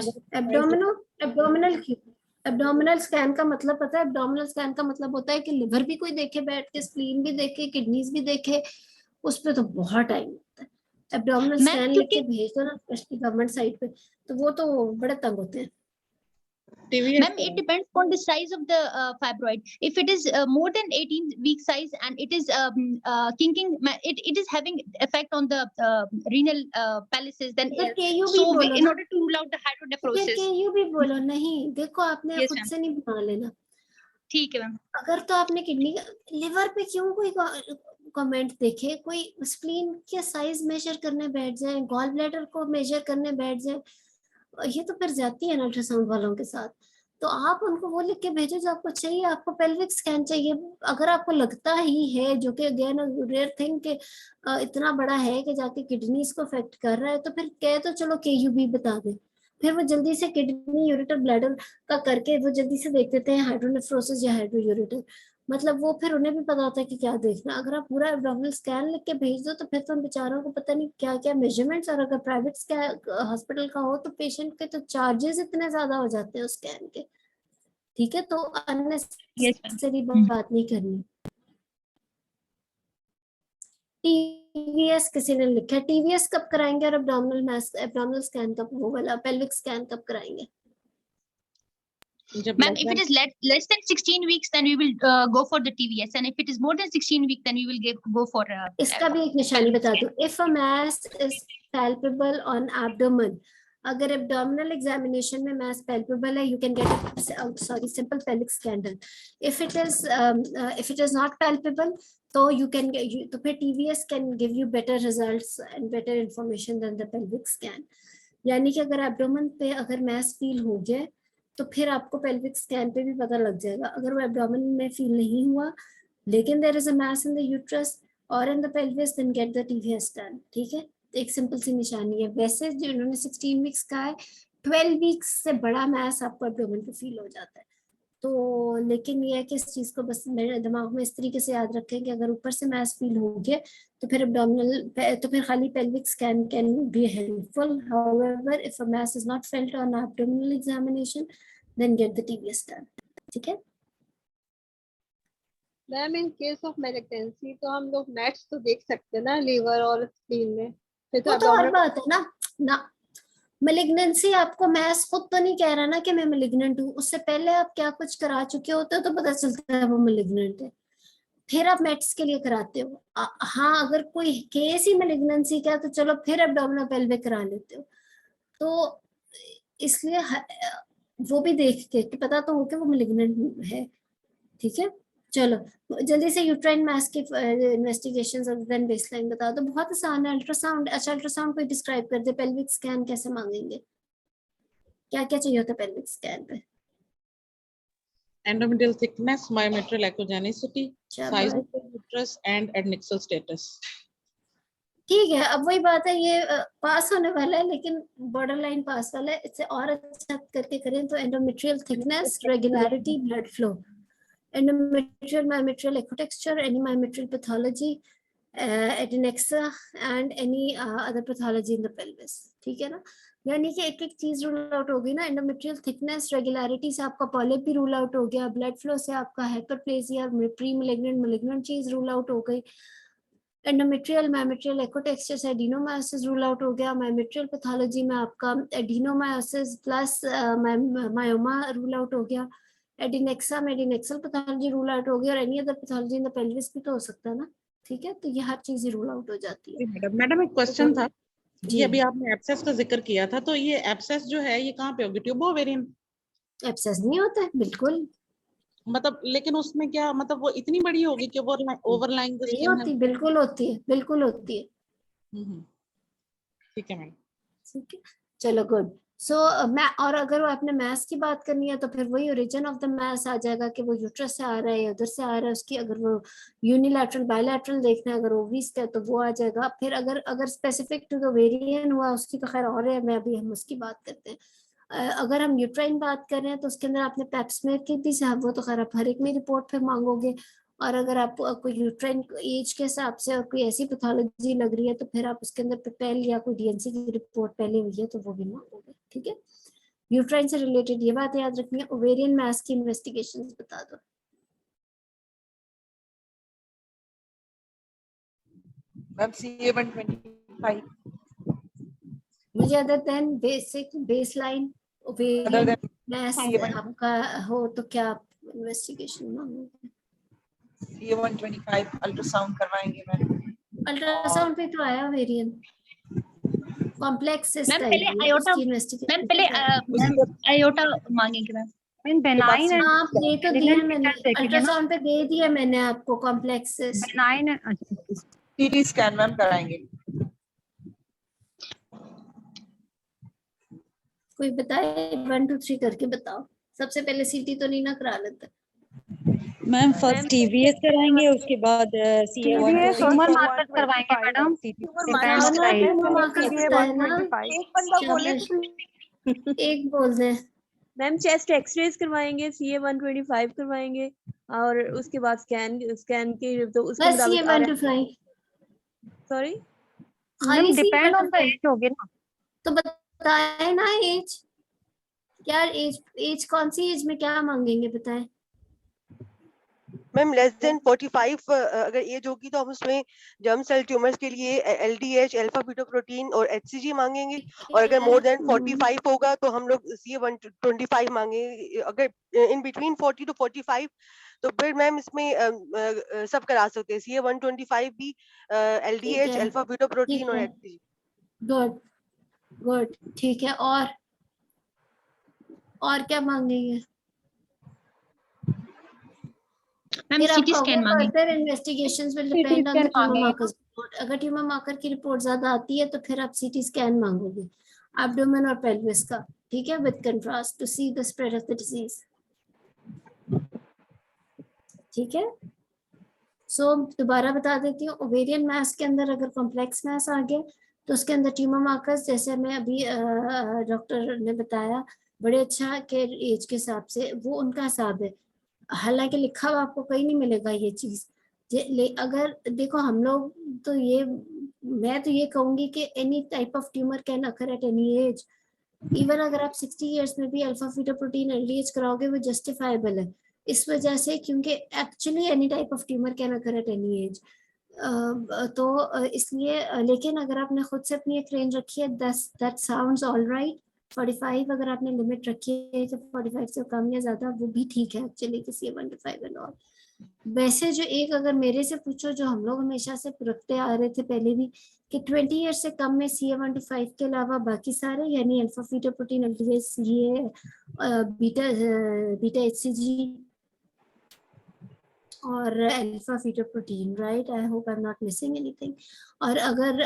abdominal scan का मतलब पता है? एब्डोमिनल स्कैन का मतलब होता है कि लिवर भी कोई देखे बैठ के, स्प्लीन भी देखे, किडनीज भी देखे, उस पे तो बहुत टाइम लगता है। एब्डोमिनल स्कैन लिख के भेज दो ना, स्पेशली गवर्नमेंट साइट पे, तो वो तो बड़े तंग होते हैं। Ma'am, it depends on the size of the fibroid. If it is more than 18 week size and it is kinking, it is having effect on the renal palaces, then so in order to rule out the hydronephrosis. KU भी बोलो। नहीं देखो, आपने खुद से नहीं बना लेना। ठीक है मैम। अगर तो आपने किडनी, लिवर पे क्यों कोई कमेंट देखे, कोई स्प्लीन के साइज मेजर करने बैठ जाए, गॉल ब्लैडर को मेजर करने बैठ जाए, ये तो फिर जाती है ना अल्ट्रासाउंड वालों के साथ। तो आप उनको वो लिख के भेजो जो आपको चाहिए। आपको पेल्विक स्कैन चाहिए, अगर आपको लगता ही है, जो कि अगेन रेयर थिंग के इतना बड़ा है कि जाके किडनीज को अफेक्ट कर रहा है, तो फिर कह तो चलो KUB बता दे। फिर वो जल्दी से किडनी यूरेटर ब्लैडर का करके वो जल्दी से देख देते हैं हाइड्रोनेफ्रोसिस या हाइड्रोयूरेटर, मतलब वो फिर उन्हें भी पता होता है कि क्या देखना। अगर आप पूरा एब्डोमिनल स्कैन लिख के भेज दो तो फिर तो उन बेचारों को पता नहीं क्या क्या मेजरमेंट्स, और अगर प्राइवेट हॉस्पिटल का हो तो पेशेंट के तो चार्जेस इतने ज्यादा हो जाते हैं उस स्कैन के। ठीक है, तो अननेसेसरी बात नहीं करनी। TVS किसी ने लिखा है, TVS कब कराएंगे? और एब्डोमिनल स्कैन कब, वो वाला पेल्विक स्कैन कब कराएंगे? Ma'am, if it is less than 16 weeks, then we will go for the TVS, and if it is more than 16 weeks, then we will go for. इसका भी एक निशानी बता दो। If a mass is palpable on abdomen, अगर abdominal examination में mass palpable है, you can get simple pelvic scan done. If it is not palpable, तो you can get, तो फिर TVS can give you better results and better information than the pelvic scan. यानी कि अगर abdomen पे अगर mass feel हो गया तो फिर आपको pelvic scan पे भी पता लग जाएगा। अगर वो abdomen में feel नहीं हुआ लेकिन there is a mass in the uterus or in the pelvis, then get the TVS done. ठीक है, एक सिंपल सी निशानी है। वैसे जो इन्होंने 16 वीक्स का है, 12 वीक्स से बड़ा मैस आपको एब्डोमेन पे फील हो जाता है। तो लेकिन ये है कि इस चीज को बस मेरे दिमाग में इस तरीके से याद रखें कि अगर ऊपर से मैस फील हो गया तो फिर एब्डोमिनल, तो फिर खाली pelvic scan can be helpful. However if a mass is not felt on abdominal examination, then get the TVS done. ठीक है ma'am, in case of malignancy तो हम लोग नेट्स तो देख सकते हैं ना लीवर और स्प्लीन में, फिर वो तो और बात है ना। मैलिग्नेंसी आपको मैस खुद तो नहीं कह रहा ना कि मैं मैलिग्नेंट हूँ, उससे पहले आप क्या कुछ करा चुके होते हो तो पता चलता है वो मैलिग्नेंट है। फिर आप मेट्स के लिए कराते हो। हाँ, अगर कोई केस ही मैलिग्नेंसी का तो चलो फिर एब्डोमिनल पेल्विक करा लेते हो। तो इसलिए वो भी देख के पता तो हो कि वो मैलिग्नेंट है। ठीक है, चलो जल्दी से यूट्राइन मास की इन्वेस्टिगेशंस अदर देन बेसलाइन बता दो। बहुत आसान है। अल्ट्रासाउंड, अच्छा अल्ट्रासाउंड को डिस्क्राइब कर दे। पेल्विक स्कैन कैसे मांगेंगे, क्या क्या चाहिए होता है पेल्विक स्कैन पे? Endometrial thickness, myometrial echogenicity, size of the uterus and adnexal status. ठीक है, अब वही बात है, ये पास होने वाला है लेकिन बॉर्डर लाइन पास वाला है। इससे और अच्छा करके करें तो endometrial thickness, regularity, blood flow, endometrial myometrial echo texture, any myometrial pathology, adnexa and any other pathology in the pelvis। ठीक है ना, यानी कि एक एक चीज रूल आउट होगी ना। एंडोमेट्रियल थिकनेस, रेगुलरिटी से आपका पॉलिप भी रूल आउट हो गया, ब्लड फ्लो से आपका हाइपरप्लेजिया, प्री मैलिग्नेंट, मैलिग्नेंट चीज रूल आउट हो गई, एंडोमेट्रियल myometrial echo texture से एडिनोमायोसिस रूल आउट हो गया, myometrial पैथोलॉजी में आपका adenomyosis plus myoma rule out हो गया, एडिनेक्सा में एडिनेक्सल पैथोलॉजी रूल आउट हो गया, और any other pathology in the pelvis भी तो हो सकता है ना। ठीक है, तो ये हर चीज रूल आउट हो जाती है। मैडम एक क्वेश्चन था, जी। ये अभी आपने एब्सेस का जिक्र किया था, तो ये एब्सेस जो है ये कहाँ पे होगी? ट्यूबो ओवेरियन? एब्सेस नहीं होता है बिल्कुल, मतलब लेकिन उसमें क्या मतलब वो इतनी बड़ी होगी कि वो ओवरलाइंग द नहीं स्किन होती, बिल्कुल होती है, बिल्कुल होती है। ठीक है मैम। ठीक है, चलो गुड। सो मैं, और अगर वो आपने मैस की बात करनी है तो फिर वही ओरिजिन ऑफ द मैस आ जाएगा कि वो यूट्रस से आ रहा है या उधर से आ रहा है उसकी। अगर वो यूनिलैटरल बायलैटरल देखना है, अगर ओवीज का है तो वो आ जाएगा। फिर अगर स्पेसिफिक टू द ओवेरियन हुआ उसकी तो खैर और है, मैं अभी हम उसकी बात करते हैं। अगर हम यूट्राइन बात कर रहे हैं तो उसके अंदर आपने पेप्समेयर की थी साहब, वो तो खैर आप हर एक में रिपोर्ट फिर मांगोगे। और अगर आप कोई यूट्राइन एज के हिसाब से और कोई ऐसी पैथोलॉजी लग रही है तो फिर आप उसके अंदर पेपेल या कोई डीएनसी की रिपोर्ट पहले हुई है तो वो भी मांगोगे। ठीक है, यूट्राइन से रिलेटेड ये बात याद रखनी है। ओवेरियन मास की इन्वेस्टिगेशंस बता दो। मैम CA-125 मुझे other than basic baseline ovarian mass आपका हो तो क्या आप इन्वेस्टिगेशन मांगोगे? CA-125 अल्ट्रासाउंड करवाएंगे मैम। अल्ट्रासाउंड पे तो आया ओवेरियन कॉम्प्लेक्स सिस्ट। मैम पहले आयोटा, मैम पहले आयोटा मांगेंगे मैम। बेनाइन एंड आप दे तो दिया मैंने, अल्ट्रासाउंड पे दे दिया मैंने आपको complex cyst. Benign CT scan ma'am कराएंगे। कोई बताए 1 2 3 करके बताओ। सबसे पहले सीटी तो नहीं ना करा लेते मैम? फर्स्ट TVS कराएंगे, उसके बाद ट्यूमर मार्कर करवाएंगे मैडम। एक बोल दे मैम। चेस्ट एक्सरेज करवाएंगे, CA-125 करवाएंगे, और उसके बाद स्कैन के तो उसके मुताबिक sorry ma'am depend on the age होगी ना, तो बताए ना एज क्या, एज कौन सी एज में क्या मांगेंगे बताएं। मैम लेस देन 45 अगर एज होगी तो हम उसमें जर्म सेल ट्यूमर्स के लिए LDH, अल्फा बीटा प्रोटीन और HCG मांगेंगे, और अगर मोर देन 45 होगा तो हम लोग CA-125 मांगेंगे। अगर इन बिटवीन 40 to 45 तो फिर मैम इसमें सब करा सकते हैं, CA-125 भी, LDH, अल्फा बीटा प्रोटीन और HCG। गुड गुड, ठीक है। और क्या मांगेंगे? मैम सीटी स्कैन मांगेंगे। Further investigations will depend on the tumour marker report. अगर ट्यूमर मार्कर की रिपोर्ट ज्यादा आती है तो फिर आप सीटी स्कैन मांगोगे एब्डोमेन और पेल्विस का। ठीक है, with contrast to see the spread of the disease. ठीक है, सो दोबारा बता देती हूँ। ओवेरियन मास के अंदर अगर कॉम्प्लेक्स मास आ गया तो उसके अंदर ट्यूमर मार्कर्स, जैसे मैं अभी डॉक्टर ने बताया बड़े अच्छा के एज के हिसाब से वो उनका हिसाब है। हालांकि लिखा हुआ आपको कहीं नहीं मिलेगा ये चीज। अगर देखो हम लोग तो ये, मैं तो ये कहूंगी कि any type of tumour can occur at any as. Even अगर आप 60 इयर्स में भी अल्फा बीटा प्रोटीन LDH कराओगे वो जस्टिफाइबल है इस वजह से क्योंकि actually any type of tumour can occur at any as. तो इसलिए, लेकिन अगर आपने खुद से अपनी एक रेंज रखी है दैट साउंड्स ऑल राइट, 45 अगर आपने लिमिट रखी है तो 45 से कम या ज्यादा वो भी ठीक है एक्चुअली कि CA125 एंड ऑल। वैसे जो एक अगर मेरे से पूछो जो हम लोग हमेशा से रखते आ रहे थे पहले भी कि 20 ईयर से कम में CA125 के अलावा बाकी सारे यानी अल्फा फीटोप्रोटीन, LDH, ये बीटा HCG और alpha fetoprotein, right? I hope I am not missing anything. और अगर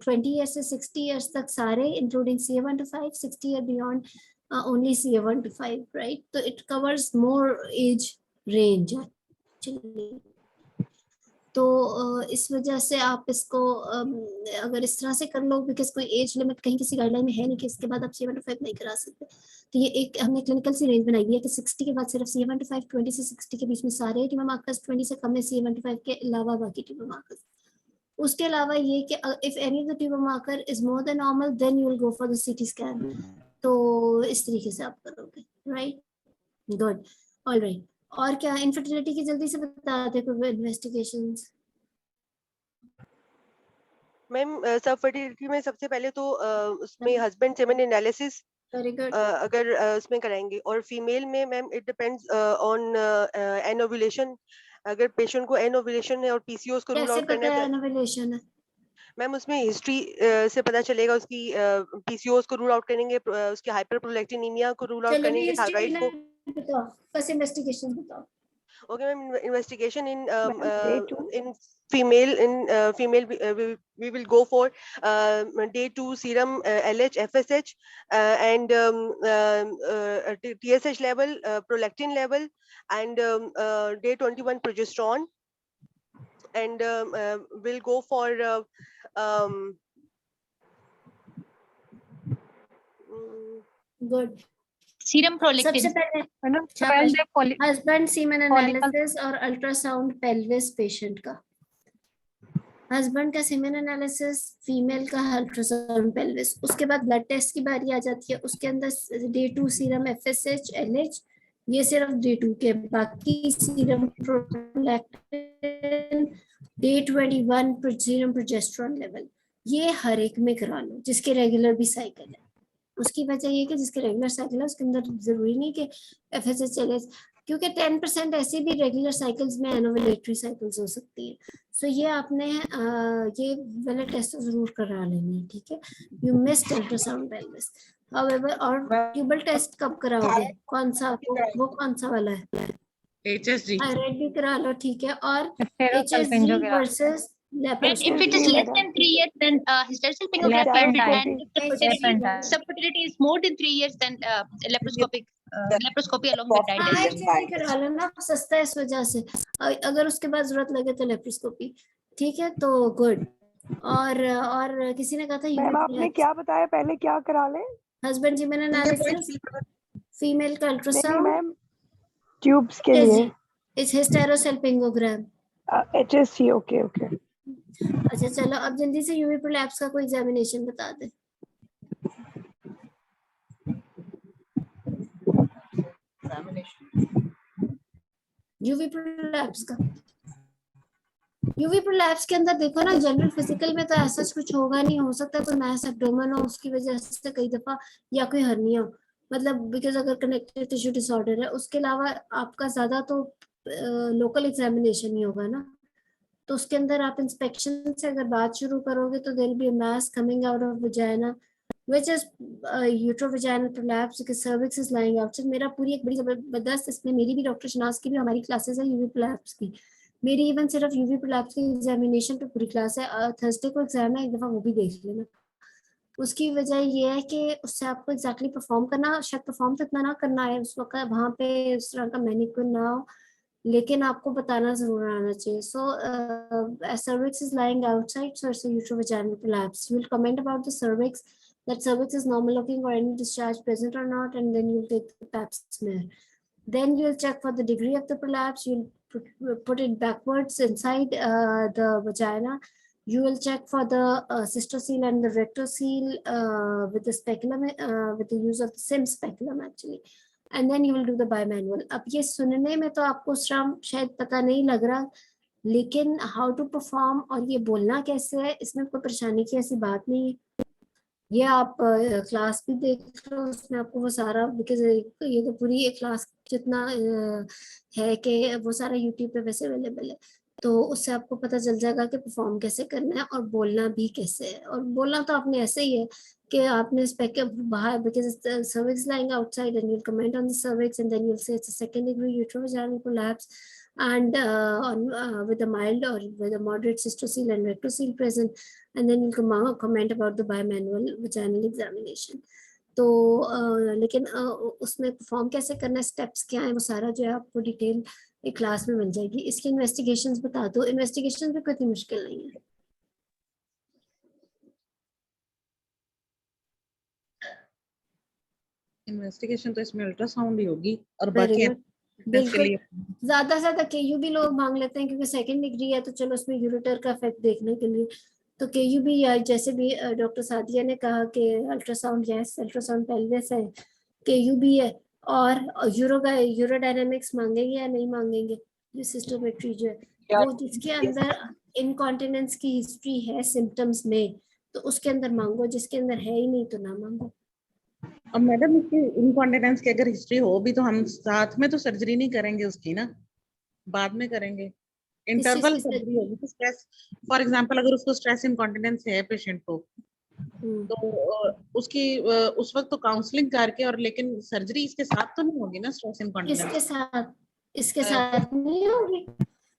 20 ईयर से 60 ईयर्स तक सारे including CA125, 60 year beyond only CA125, right? तो it covers more age range actually। तो इस वजह से आप इसको अगर इस तरह से कर लो, बिकॉज कोई एज लिमिट कहीं किसी गाइडलाइन में है नहीं कि इसके बाद आप CA125 नहीं करा सकते, तो ये एक हमने क्लिनिकल सी रेंज बनाई हुई है कि 60 के बाद सिर्फ CA125, 20 से 60 के बीच में सारे ट्यूमर मार्कर्स, 20 से कम में CA125 के अलावा बाकी ट्यूमर मार्कर्स। उसके अलावा ये कि if any of the tumour marker is more than normal then you will go for the CT scan. तो इस तरीके से आप करोगे, राइट? Good, alright. और क्या इनफर्टिलिटी की जल्दी से बता दे कोई इन्वेस्टिगेशंस? मैम सब फर्टिलिटी में सबसे पहले तो उसमें husband semen analysis very good. अगर उसमें कराएंगे, और फीमेल में ma'am it depends on an ovulation. अगर पेशेंट को एन ओव्यूलेशन है और PCOS को रूल कैसे आउट करना पता है है एन ओव्यूलेशन है? मैम उसमें हिस्ट्री से पता चलेगा। उसकी PCOS को रूल आउट करेंगे, उसकी हाइपरप्रोलैक्टिनिमिया को रूल आउट चलो भी करेंगे, हिस्ट्री थायराइड को। बताओ, बस इन्वेस्टिगेशन बताओ। Okay, ma'am. Investigation day 2 in female we will go for day 2 serum LH, FSH, and TSH level, prolactin level, and day 21 progesterone, and we'll go for good. Serum prolactin. सबसे पहले husband semen analysis और ultrasound pelvis patient का। Husband का semen analysis, female का ultrasound pelvis. उसके बाद blood test की बारी आ जाती है। उसके अंदर डे 2 सीरम FSH, LH, ये सिर्फ डे 2 के। बाकी serum prolactin, day 21 serum progesterone level, ये हर एक में करा लो जिसके रेगुलर भी साइकिल है। उसकी वजह ये कि जिसके रेगुलर साइकिल है उसके अंदर जरूरी नहीं कि FSH, LH, क्योंकि 10% ऐसे भी रेगुलर साइकिल्स में एनोवुलेटरी साइकिल्स हो सकती है। सो ये आपने ये वाला टेस्ट जरूर करा लेना है, ठीक है? You missed ultrasound pelvis however. और ट्यूबल टेस्ट कब कराओगे? कौन सा? वो कौन सा वाला है? HSG। थायराइड भी करा लो, ठीक है? और HSG versus And if it is less than 3 years, then hysterosalpingography. And if the subfertility is more than 3 years, then laparoscopy along with diet. करा लो ना, सस्ता है इस वजह से। अगर उसके बाद जरूरत लगे तो लेप्रोस्कोपी, ठीक है? तो गुड। और किसी ने कहा था मैम आपने क्या बताया पहले, क्या करा ले? हस्बैंड सीमेन एनालिसिस, फीमेल का अल्ट्रासाउंड, मैम ट्यूब्स के लिए इट्स हिस्टेरोसल्पिंगोग्राम, HSG। Okay okay. अच्छा चलो अब जल्दी से यूवी प्रोलैप्स का कोई एग्जामिनेशन बता दे। यूवी प्रोलैप्स का, यूवी प्रोलैप्स के अंदर देखो ना, जनरल फिजिकल में तो ऐसा कुछ होगा नहीं। हो सकता है कोई मैस एब्डोमेन हो, उसकी वजह से कई दफा, या कोई हर्निया हो, मतलब बिकॉज अगर कनेक्टिव टिश्यू डिसऑर्डर है। उसके अलावा आपका ज्यादा तो लोकल एग्जामिनेशन ही होगा ना, तो उसके अंदर आप इंस्पेक्शन से अगर बात शुरू करोगे तो there will be a mass coming out of vagina which is uterovaginal prolapse, because cervix is lying outside. मेरा पूरी एक बड़ी जबरदस्त, इसमें मेरी भी डॉक्टर शनाज की भी हमारी क्लासेस है यूवी प्रोलैप्स की। मेरी इवन सिर्फ यूवी प्रोलैप्स की एग्जामिनेशन पे पूरी क्लास है। थर्सडे को एग्जाम है, एक दफा वो भी देख लेना। उसकी वजह ये है कि उससे आपको एग्जैक्टली परफॉर्म करना, शायद परफॉर्म तो इतना ना करना है उस वक्त वहाँ पे उस तरह का मैनिक्योर ना हो, लेकिन आपको बताना जरूर आना चाहिए। सो cervix is lying outside, so it's a uterovaginal prolapse. You will comment about the cervix, that cervix is normal looking or any discharge present or not, and then you'll take the pap smear. Then you'll check for the degree of the prolapse. You'll put it backwards inside the vagina. You will check for the cystocele and the rectocele with the speculum, with the use of the SIM speculum actually. And then you will do the bimanual. अब ये सुनने में तो आपको श्रम शायद पता नहीं लग रहा, लेकिन हाउ टू परफॉर्म और ये बोलना कैसे है, इसमें कोई परेशानी की ऐसी बात नहीं है। ये आप क्लास भी देख लो, उसमें आपको वो सारा, बिकॉज ये तो पूरी एक क्लास जितना है कि वो सारा यूट्यूब पे वैसे अवेलेबल है, तो उससे आपको पता चल जाएगा कि परफॉर्म कैसे करना है और बोलना भी कैसे है। और बोलना तो आपने ऐसे ही है कि आपने बाहर, because cervix lying outside and you'll comment on the cervix and then you'll say it's a second degree uterovaginal prolapse and with a mild or with a moderate cystocele and rectocele present, and then you'll comment about the bimanual vaginal examination. तो लेकिन उसमें perform कैसे करना है, steps क्या है, वो सारा जो है आपको डिटेल एक क्लास में मिल जाएगी। इसकी इन्वेस्टिगेशंस बता दो। इन्वेस्टिगेशन भी कोई इतनी मुश्किल नहीं है। इन्वेस्टिगेशन तो इसमें अल्ट्रासाउंड ही होगी और वेरी बाकी गुड, बिल्कुल। ज्यादा से ज्यादा केयू भी लोग मांग लेते हैं क्योंकि सेकंड डिग्री है, तो चलो उसमें यूरेटर का इफेक्ट देखने के लिए तो केयू भी, या जैसे भी डॉक्टर सादिया ने कहा कि अल्ट्रासाउंड, यस अल्ट्रासाउंड पेल्विस है, केयू भी है, और यूरोडायनामिक्स मांगेंगे या नहीं मांगेंगे, जो सिस्टोमेट्री जो है वो जिसके अंदर इनकॉन्टिनेंस की हिस्ट्री है सिम्टम्स में, तो उसके अंदर मांगो, जिसके अंदर है ही नहीं तो ना मांगो। अब मैडम इसकी इनकॉन्टिनेंस की अगर हिस्ट्री हो भी तो हम साथ में तो सर्जरी नहीं करेंगे उसकी ना, बाद में करेंगे, इंटरवल सर्जरी होगी। तो स्ट्रेस, फॉर एग्जांपल अगर उसको स्ट्रेस इनकॉन्टिनेंस है पेशेंट को, तो उसकी उस वक्त तो काउंसलिंग करके, और लेकिन सर्जरी इसके साथ तो नहीं होगी ना स्ट्रेस इनकॉन्टिनेंस। इसके साथ नहीं होगी।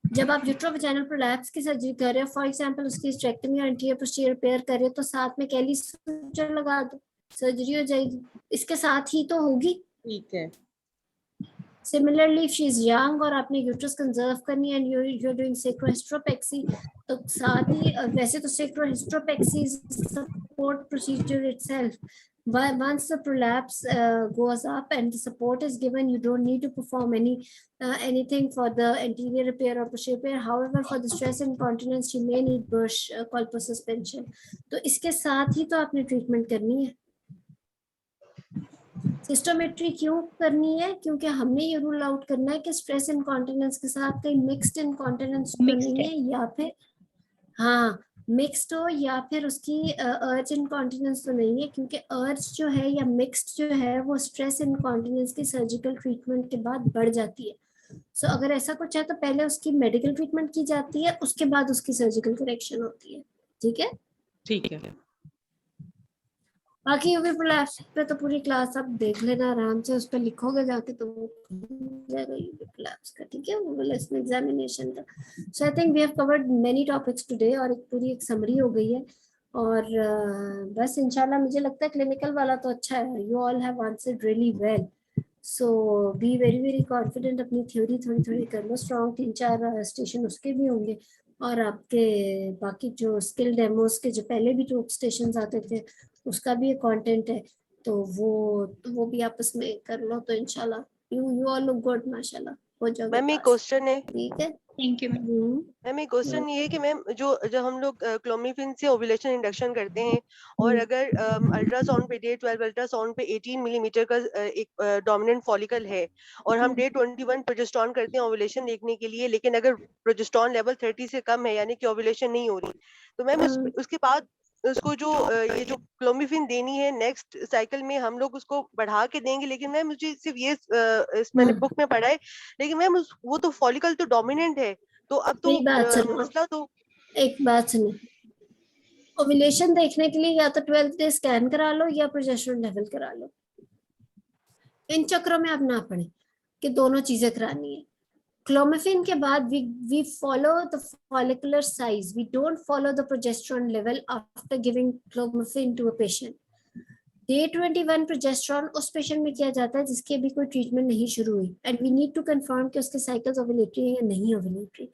जब आप यूट्रोवैजिनल प्रोलैप्स की सर्जरी कर रहे हो, फॉर एग्जांपल उसकी हिस्टेरेक्टमी और एंटीरियर पोस्टीरियर रिपेयर कर रहे हो, तो साथ में कैली सूचर लगा दो, सर्जरी हो जाएगी, इसके साथ ही तो होगी। ठीक है। Similarly if she is young और आपने यूट्रस कंजर्व करनी है and you are doing sacrohysteropexy, तो साथ ही वैसे तो sacrohysteropexy is support procedure itself, but once the prolapse goes up and the support is given, you don't need to perform anything for the anterior repair or posterior repair. However, for the stress incontinence you may need Bursch Kolper suspension, तो इसके साथ ही तो आपने treatment करनी है। सिस्टोमेट्री क्यों करनी है? क्योंकि हमने ये रूल आउट करना है कि स्ट्रेस इनकॉन्टिनेंस के साथ कहीं मिक्स्ड इनकॉन्टिनेंस तो नहीं है, या फिर हाँ मिक्स्ड हो, या फिर उसकी अर्ज इनकॉन्टिनेंस तो नहीं है, क्योंकि अर्ज जो है या मिक्स्ड जो है वो स्ट्रेस इनकॉन्टिनेंस की सर्जिकल ट्रीटमेंट के बाद बढ़ जाती है। सो अगर ऐसा कुछ है तो पहले उसकी मेडिकल ट्रीटमेंट की जाती है, उसके बाद उसकी सर्जिकल करेक्शन होती है। ठीक है, ठीक है। बाकी यूवी प्रोलैप्स पे तो पूरी क्लास आप देख लेना आराम से, उस पर लिखोगे जाके तो जाएगा यूवी प्रोलैप्स का। ठीक है, वो लिस्ट एग्जामिनेशन का। So I think we have covered many topics today, और एक पूरी एक समरी हो गई है। और बस इंशाल्लाह मुझे लगता है क्लिनिकल वाला तो अच्छा है, you all have answered really well, so be very confident. अपनी थ्योरी थोड़ी कर लो स्ट्रॉन्ग, 3-4 स्टेशन उसके भी होंगे, और आपके बाकी जो स्किल डेमोस के जो पहले भी जो स्टेशन आते थे उसका भी एक कंटेंट है, तो वो भी आपस में कर लो, तो इंशाल्लाह यू ऑल लुक गुड, माशाल्लाह हो जाओगे। मैम एक क्वेश्चन है। ठीक है, थैंक यू मैम एक क्वेश्चन ये है कि मैम जो हम लोग क्लोमिफेन से ओव्यूलेशन इंडक्शन करते हैं, और अगर अल्ट्रासाउंड पे डे 12 अल्ट्रासाउंड पे 18 मिलीमीटर का एक डोमिनेंट फॉलिकल है, और हम डे 21 प्रोजेस्टेरॉन करते हैं ओव्यूलेशन देखने के लिए, लेकिन अगर प्रोजेस्टेरॉन लेवल 30 से कम है यानी कि ओव्यूलेशन नहीं हो रही, तो मैम उसके बाद उसको जो ये जो क्लोमिफेन देनी है नेक्स्ट साइकिल में हम लोग उसको बढ़ा के देंगे, लेकिन मैम मुझे सिर्फ ये मैंने बुक में पढ़ा है, लेकिन मैम वो तो फॉलिकल तो डोमिनेंट है, तो अब तो मसला तो। एक बात सुनो, ओव्यूलेशन देखने के लिए या तो 12th डे स्कैन करा लो या प्रोजेस्टेरोन लेवल करा लो। इन चक्रों में आप ना पड़े कि दोनों चीजें करानी है। क्लोमिफेन के बाद we follow the follicular size, we don't follow the progesterone level after giving clomiphene to a patient. Day 21 progesterone उस पेशेंट में किया जाता है जिसकी अभी कोई ट्रीटमेंट नहीं शुरू हुई, and we need to confirm कि उसके साइकिल्स ओव्यूलेटरी है या नहीं ओव्यूलेटरी।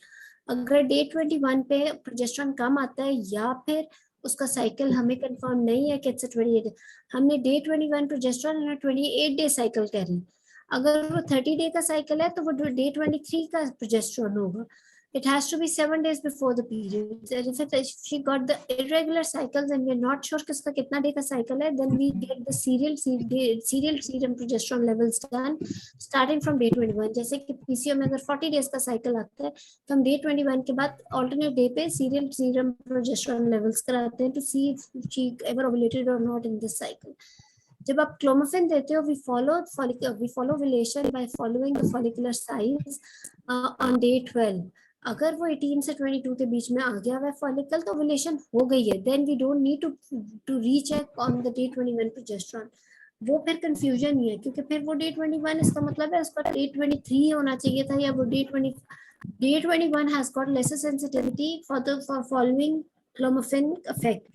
अगर डे 21 पे प्रोजेस्टेरॉन कम आता है या फिर उसका साइकिल हमें कंफर्म नहीं है कि इट्स 28, हमने डे 21 प्रोजेस्टेरॉन 28 डे साइकिल कह रही है। अगर वो 30 डे का साइकिल है तो वो डे 23 का प्रोजेस्टेरॉन होगा। It has to be 7 days before the period. And if she got the irregular cycles and we're not sure किसका कितना day का cycle है, then we get the serial serum progesterone levels done starting from day 21. जैसे कि PCO में अगर 40 days का cycle आता है, तो हम day 21 के बाद alternate day पे serial serum progesterone levels कराते हैं to see if she ever ovulated or not in this cycle. जब आप क्लोमिफेन देते हो, we follow ovulation by following the follicular size on day 12. अगर वो 18 से 22 के बीच में आ गया हुआ फॉलिकल तो ओव्यूलेशन हो गई है, then we don't need to recheck on the day 21 progesterone. वो फिर कंफ्यूजन ही है, क्योंकि फिर वो डे 21 इसका मतलब है उसका डे 23 होना चाहिए था, या वो day 21 has got lesser sensitivity for following clomiphene effect.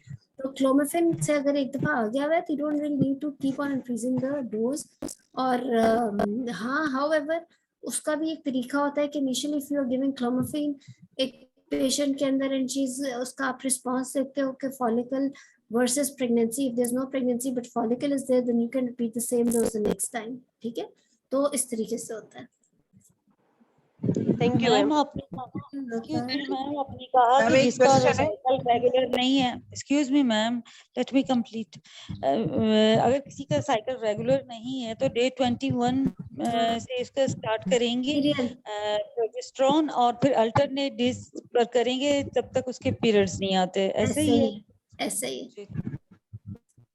तो क्लोमिफेन से अगर एक दफा आ गया हुआ है तो you don't really need to keep on increasing the dose. और हाँ, हाउएवर उसका भी एक तरीका होता है कि initially if you are giving clomiphene एक पेशेंट के अंदर एंड चीज उसका आप रिस्पांस देखते हो कि follicle versus pregnancy, if there is no pregnancy but follicle is there, then you can repeat the same dose the next time. ठीक है, तो इस तरीके से होता है. Thank you ma'am. आपने कहा कि जिसका साइकिल रेगुलर नहीं है, excuse me ma'am, let me complete. अगर किसी का साइकिल रेगुलर नहीं है तो डे 21 से इसका स्टार्ट करेंगे प्रोजेस्टेरोन और फिर अल्टरनेट डेज पर करेंगे जब तक उसके पीरियड्स नहीं आते. ऐसे ही है? ऐसे ही.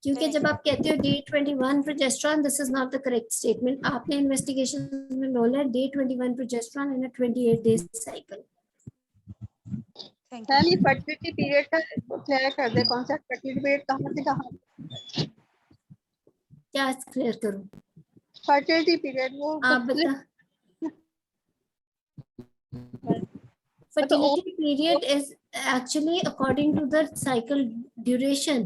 क्योंकि जब आप कहते हो day 21 progesterone, this is not the correct statement. आपने इन्वेस्टिगेशन में बोला डे 21 प्रोजेस्टेरोन इन अ 28 डेज साइकिल. मैम ये फर्टिलिटी पीरियड का क्लियर कर दे, कौन सा फर्टिलिटी पीरियड कहाँ से कहाँ? क्या क्लियर करूं? फर्टिलिटी पीरियड वो आप बता. Fertility period is actually according to the cycle duration.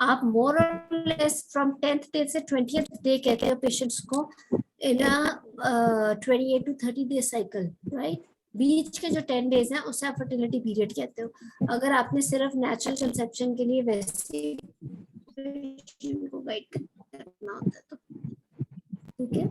आप more or less from 10th day से 20th day कहते हैं पेशेंट्स को in a 28 to 30 day cycle, right? बीच के जो 10 days हैं उसे आप fertility period कहते हो. अगर आपने सिर्फ natural conception के लिए वैसे को गाइड करना होता है तो ठीक है.